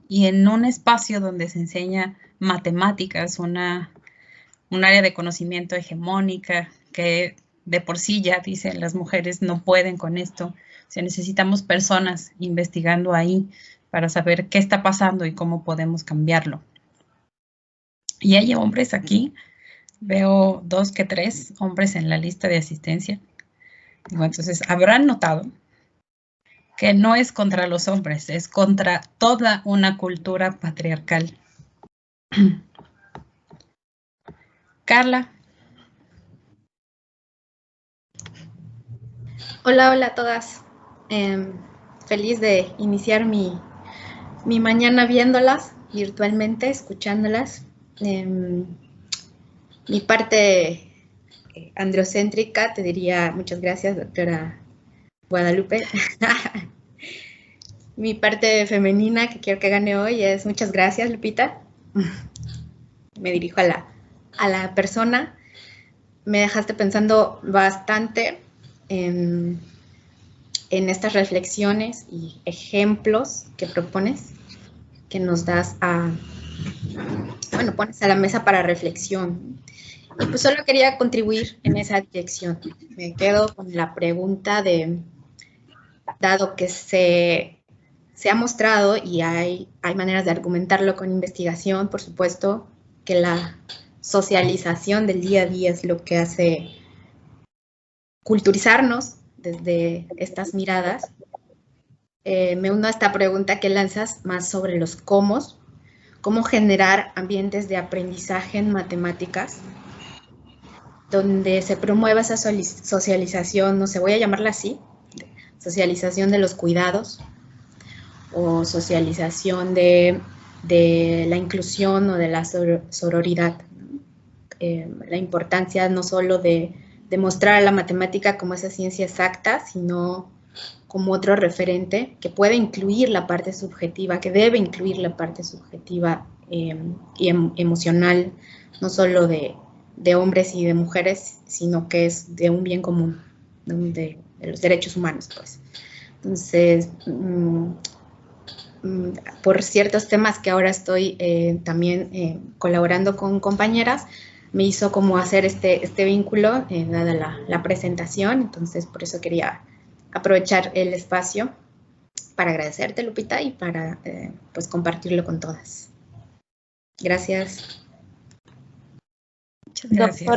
y en un espacio donde se enseña matemáticas, un área de conocimiento hegemónica que de por sí ya dicen las mujeres no pueden con esto. O sea, necesitamos personas investigando ahí para saber qué está pasando y cómo podemos cambiarlo. Y hay hombres aquí, veo 2 que 3 hombres en la lista de asistencia. Entonces, habrán notado que no es contra los hombres, es contra toda una cultura patriarcal. Carla. Hola, hola a todas. Feliz de iniciar mi mañana viéndolas virtualmente, escuchándolas. Mi parte androcéntrica te diría muchas gracias, doctora Guadalupe. Mi parte femenina que quiero que gane hoy es muchas gracias, Lupita. Me dirijo a la persona. Me dejaste pensando bastante en estas reflexiones y ejemplos que propones, que nos das pones a la mesa para reflexión. Y pues solo quería contribuir en esa dirección. Me quedo con la pregunta dado que se ha mostrado y hay maneras de argumentarlo con investigación, por supuesto, que la socialización del día a día es lo que hace culturizarnos desde estas miradas. Me uno a esta pregunta que lanzas más sobre los cómo generar ambientes de aprendizaje en matemáticas, donde se promueva esa socialización, no sé, voy a llamarla así, socialización de los cuidados, o socialización de la inclusión o de la sororidad. La importancia no solo de mostrar a la matemática como esa ciencia exacta, sino como otro referente que puede incluir la parte subjetiva, que debe incluir la parte subjetiva y emocional, no solo de hombres y de mujeres, sino que es de un bien común, de los derechos humanos, pues. Entonces, por ciertos temas que ahora estoy también colaborando con compañeras, me hizo como hacer este vínculo, dada la presentación. Entonces, por eso quería aprovechar el espacio para agradecerte, Lupita, y para pues compartirlo con todas. Gracias. Muchas gracias,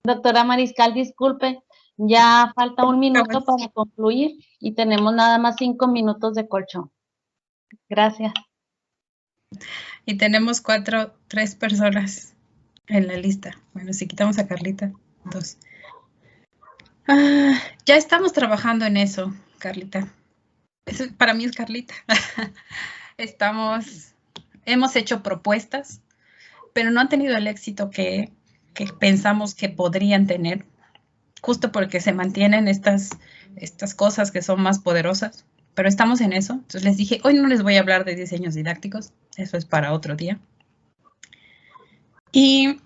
Doctora Mariscal, disculpe, ya falta un minuto para concluir y tenemos nada más 5 minutos de colchón. Gracias. Y tenemos 3 personas en la lista. Bueno, si quitamos a Carlita, 2. Ya estamos trabajando en eso, Carlita. Eso para mí es Carlita. Hemos hecho propuestas, pero no han tenido el éxito que pensamos que podrían tener, justo porque se mantienen estas cosas que son más poderosas, pero estamos en eso. Entonces les dije, hoy no les voy a hablar de diseños didácticos, eso es para otro día. Y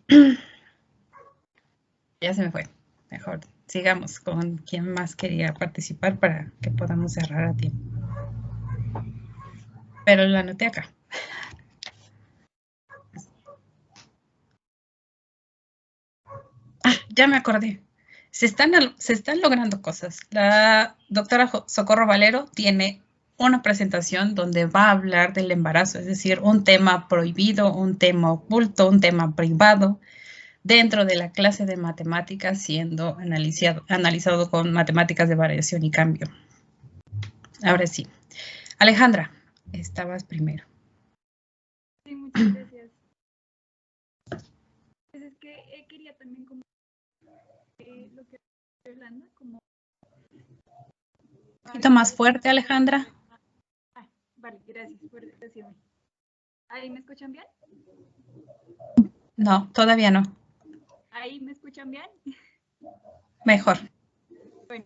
ya se me fue, mejor sigamos con quien más quería participar para que podamos cerrar a tiempo. Pero lo anoté acá. Ya me acordé. Se están logrando cosas. La doctora Socorro Valero tiene una presentación donde va a hablar del embarazo, es decir, un tema prohibido, un tema oculto, un tema privado, dentro de la clase de matemáticas, siendo analizado con matemáticas de variación y cambio. Ahora sí. Alejandra, estabas primero. Sí, muchas gracias. Pues es que quería también como lo que estoy hablando, como... Un poquito más fuerte, Alejandra. Vale, gracias por decirme. ¿Ahí me escuchan bien? No, todavía no. ¿Ahí me escuchan bien? Mejor. Bueno,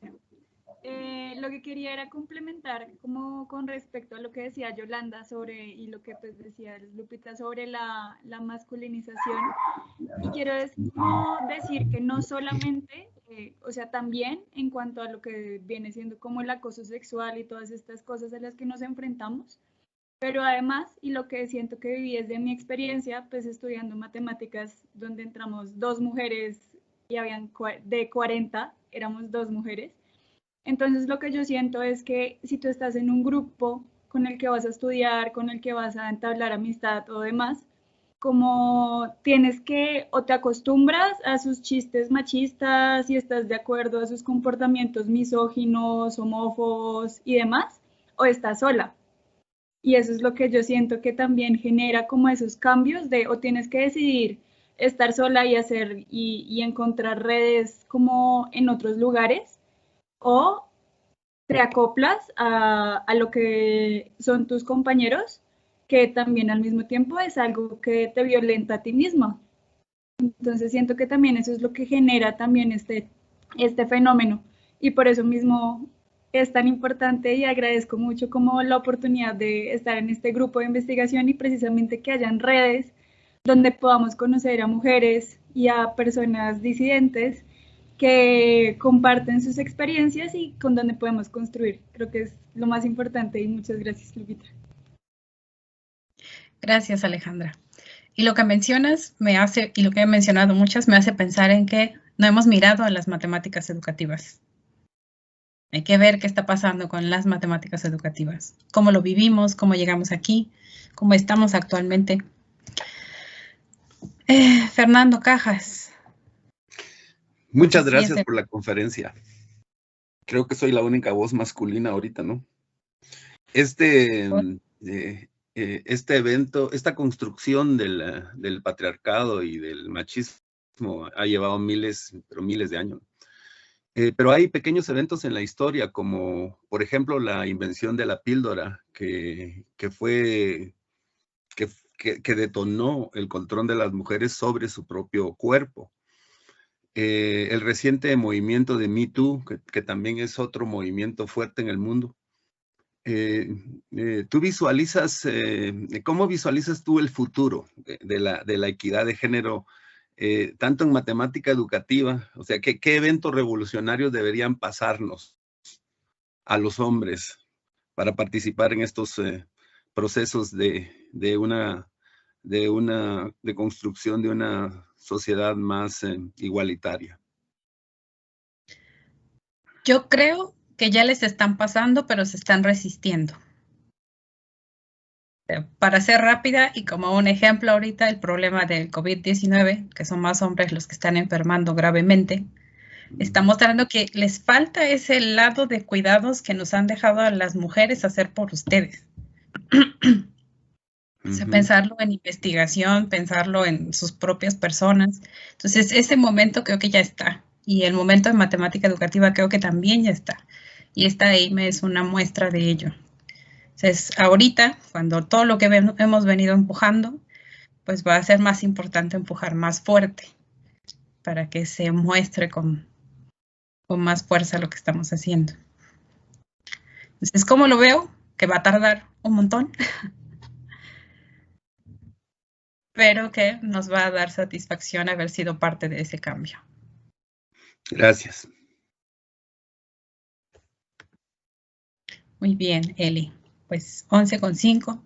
lo que quería era complementar como con respecto a lo que decía Yolanda y lo que pues decía Lupita sobre la masculinización. Y quiero decir que no solamente, o sea, también en cuanto a lo que viene siendo como el acoso sexual y todas estas cosas a las que nos enfrentamos, pero además, y lo que siento que viví desde mi experiencia, pues estudiando matemáticas, donde entramos 2 mujeres y habían de 40, éramos 2 mujeres. Entonces lo que yo siento es que si tú estás en un grupo con el que vas a estudiar, con el que vas a entablar amistad o demás, como tienes que, o te acostumbras a sus chistes machistas y estás de acuerdo a sus comportamientos misóginos, homófobos y demás, o estás sola. Y eso es lo que yo siento que también genera como esos cambios de o tienes que decidir estar sola y hacer y encontrar redes como en otros lugares, o te acoplas a lo que son tus compañeros, que también al mismo tiempo es algo que te violenta a ti mismo. Entonces siento que también eso es lo que genera también este fenómeno, y por eso mismo es tan importante y agradezco mucho como la oportunidad de estar en este grupo de investigación y precisamente que hayan redes donde podamos conocer a mujeres y a personas disidentes que comparten sus experiencias y con donde podemos construir. Creo que es lo más importante y muchas gracias, Lupita. Gracias, Alejandra. Y lo que mencionas y lo que he mencionado muchas, me hace pensar en que no hemos mirado a las matemáticas educativas. Hay que ver qué está pasando con las matemáticas educativas, cómo lo vivimos, cómo llegamos aquí, cómo estamos actualmente. Fernando Cajas. Muchas gracias por la conferencia. Creo que soy la única voz masculina ahorita, ¿no? Este evento, esta construcción del patriarcado y del machismo ha llevado miles de años. Pero hay pequeños eventos en la historia, como por ejemplo la invención de la píldora, que detonó el control de las mujeres sobre su propio cuerpo. El reciente movimiento de Me Too, que también es otro movimiento fuerte en el mundo. ¿Tú visualizas, cómo visualizas tú el futuro de la equidad de género, tanto en matemática educativa? O sea, ¿qué eventos revolucionarios deberían pasarnos a los hombres para participar en estos procesos de construcción de una sociedad más igualitaria? Yo creo que ya les están pasando, pero se están resistiendo. Para ser rápida y como un ejemplo ahorita, el problema del COVID-19, que son más hombres los que están enfermando gravemente, está mostrando que les falta ese lado de cuidados que nos han dejado a las mujeres hacer por ustedes. O sea, pensarlo en investigación, pensarlo en sus propias personas. Entonces, ese momento creo que ya está. Y el momento de matemática educativa creo que también ya está. Y esta EIME es una muestra de ello. Entonces, ahorita, cuando todo lo que hemos venido empujando, pues va a ser más importante empujar más fuerte para que se muestre con más fuerza lo que estamos haciendo. Entonces, ¿cómo lo veo? Que va a tardar un montón, pero que nos va a dar satisfacción haber sido parte de ese cambio. Gracias. Muy bien, Eli. Pues 11:05.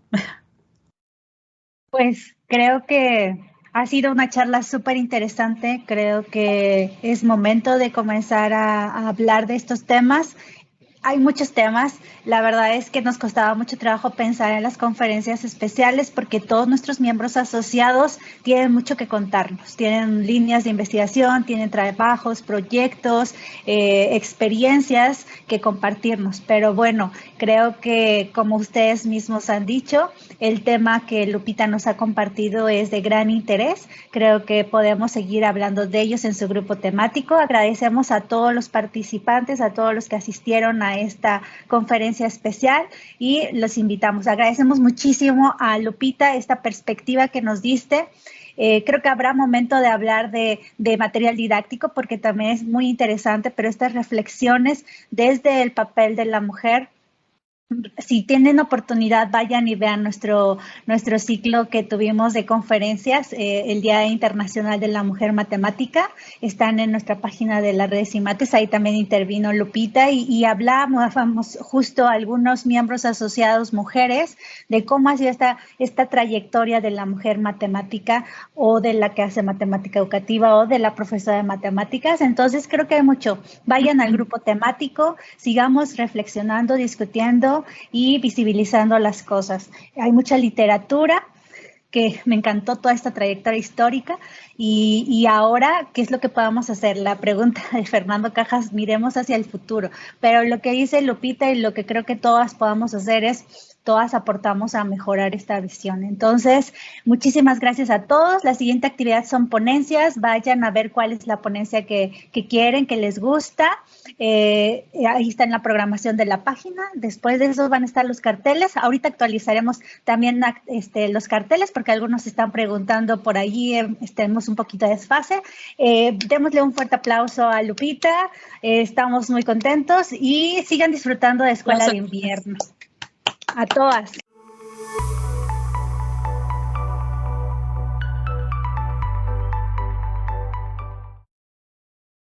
Pues creo que ha sido una charla súper interesante. Creo que es momento de comenzar a hablar de estos temas. Hay muchos temas. La verdad es que nos costaba mucho trabajo pensar en las conferencias especiales porque todos nuestros miembros asociados tienen mucho que contarnos. Tienen líneas de investigación, tienen trabajos, proyectos, experiencias que compartirnos. Pero bueno, creo que como ustedes mismos han dicho, el tema que Lupita nos ha compartido es de gran interés. Creo que podemos seguir hablando de ellos en su grupo temático. Agradecemos a todos los participantes, a todos los que asistieron a esta conferencia especial y los invitamos. Agradecemos muchísimo a Lupita esta perspectiva que nos diste Creo que habrá momento de hablar de material didáctico porque también es muy interesante, pero estas reflexiones desde el papel de la mujer, si tienen oportunidad, vayan y vean nuestro ciclo que tuvimos de conferencias, el Día Internacional de la Mujer Matemática. Están en nuestra página de las redes IMATES, ahí también intervino Lupita y hablábamos justo algunos miembros asociados mujeres de cómo ha sido esta trayectoria de la mujer matemática o de la que hace matemática educativa o de la profesora de matemáticas. Entonces creo que hay mucho. Vayan al grupo temático, sigamos reflexionando, discutiendo y visibilizando las cosas. Hay mucha literatura, que me encantó toda esta trayectoria histórica y ahora, ¿qué es lo que podemos hacer? La pregunta de Fernando Cajas, miremos hacia el futuro, pero lo que dice Lupita y lo que creo que todas podamos hacer es, todas aportamos a mejorar esta visión. Entonces, muchísimas gracias a todos. La siguiente actividad son ponencias. Vayan a ver cuál es la ponencia que quieren, que les gusta. Ahí está en la programación de la página. Después de eso van a estar los carteles. Ahorita actualizaremos también los carteles porque algunos están preguntando por allí. Tenemos un poquito de desfase. Démosle un fuerte aplauso a Lupita. Estamos muy contentos y sigan disfrutando de Escuela de Invierno. A todas.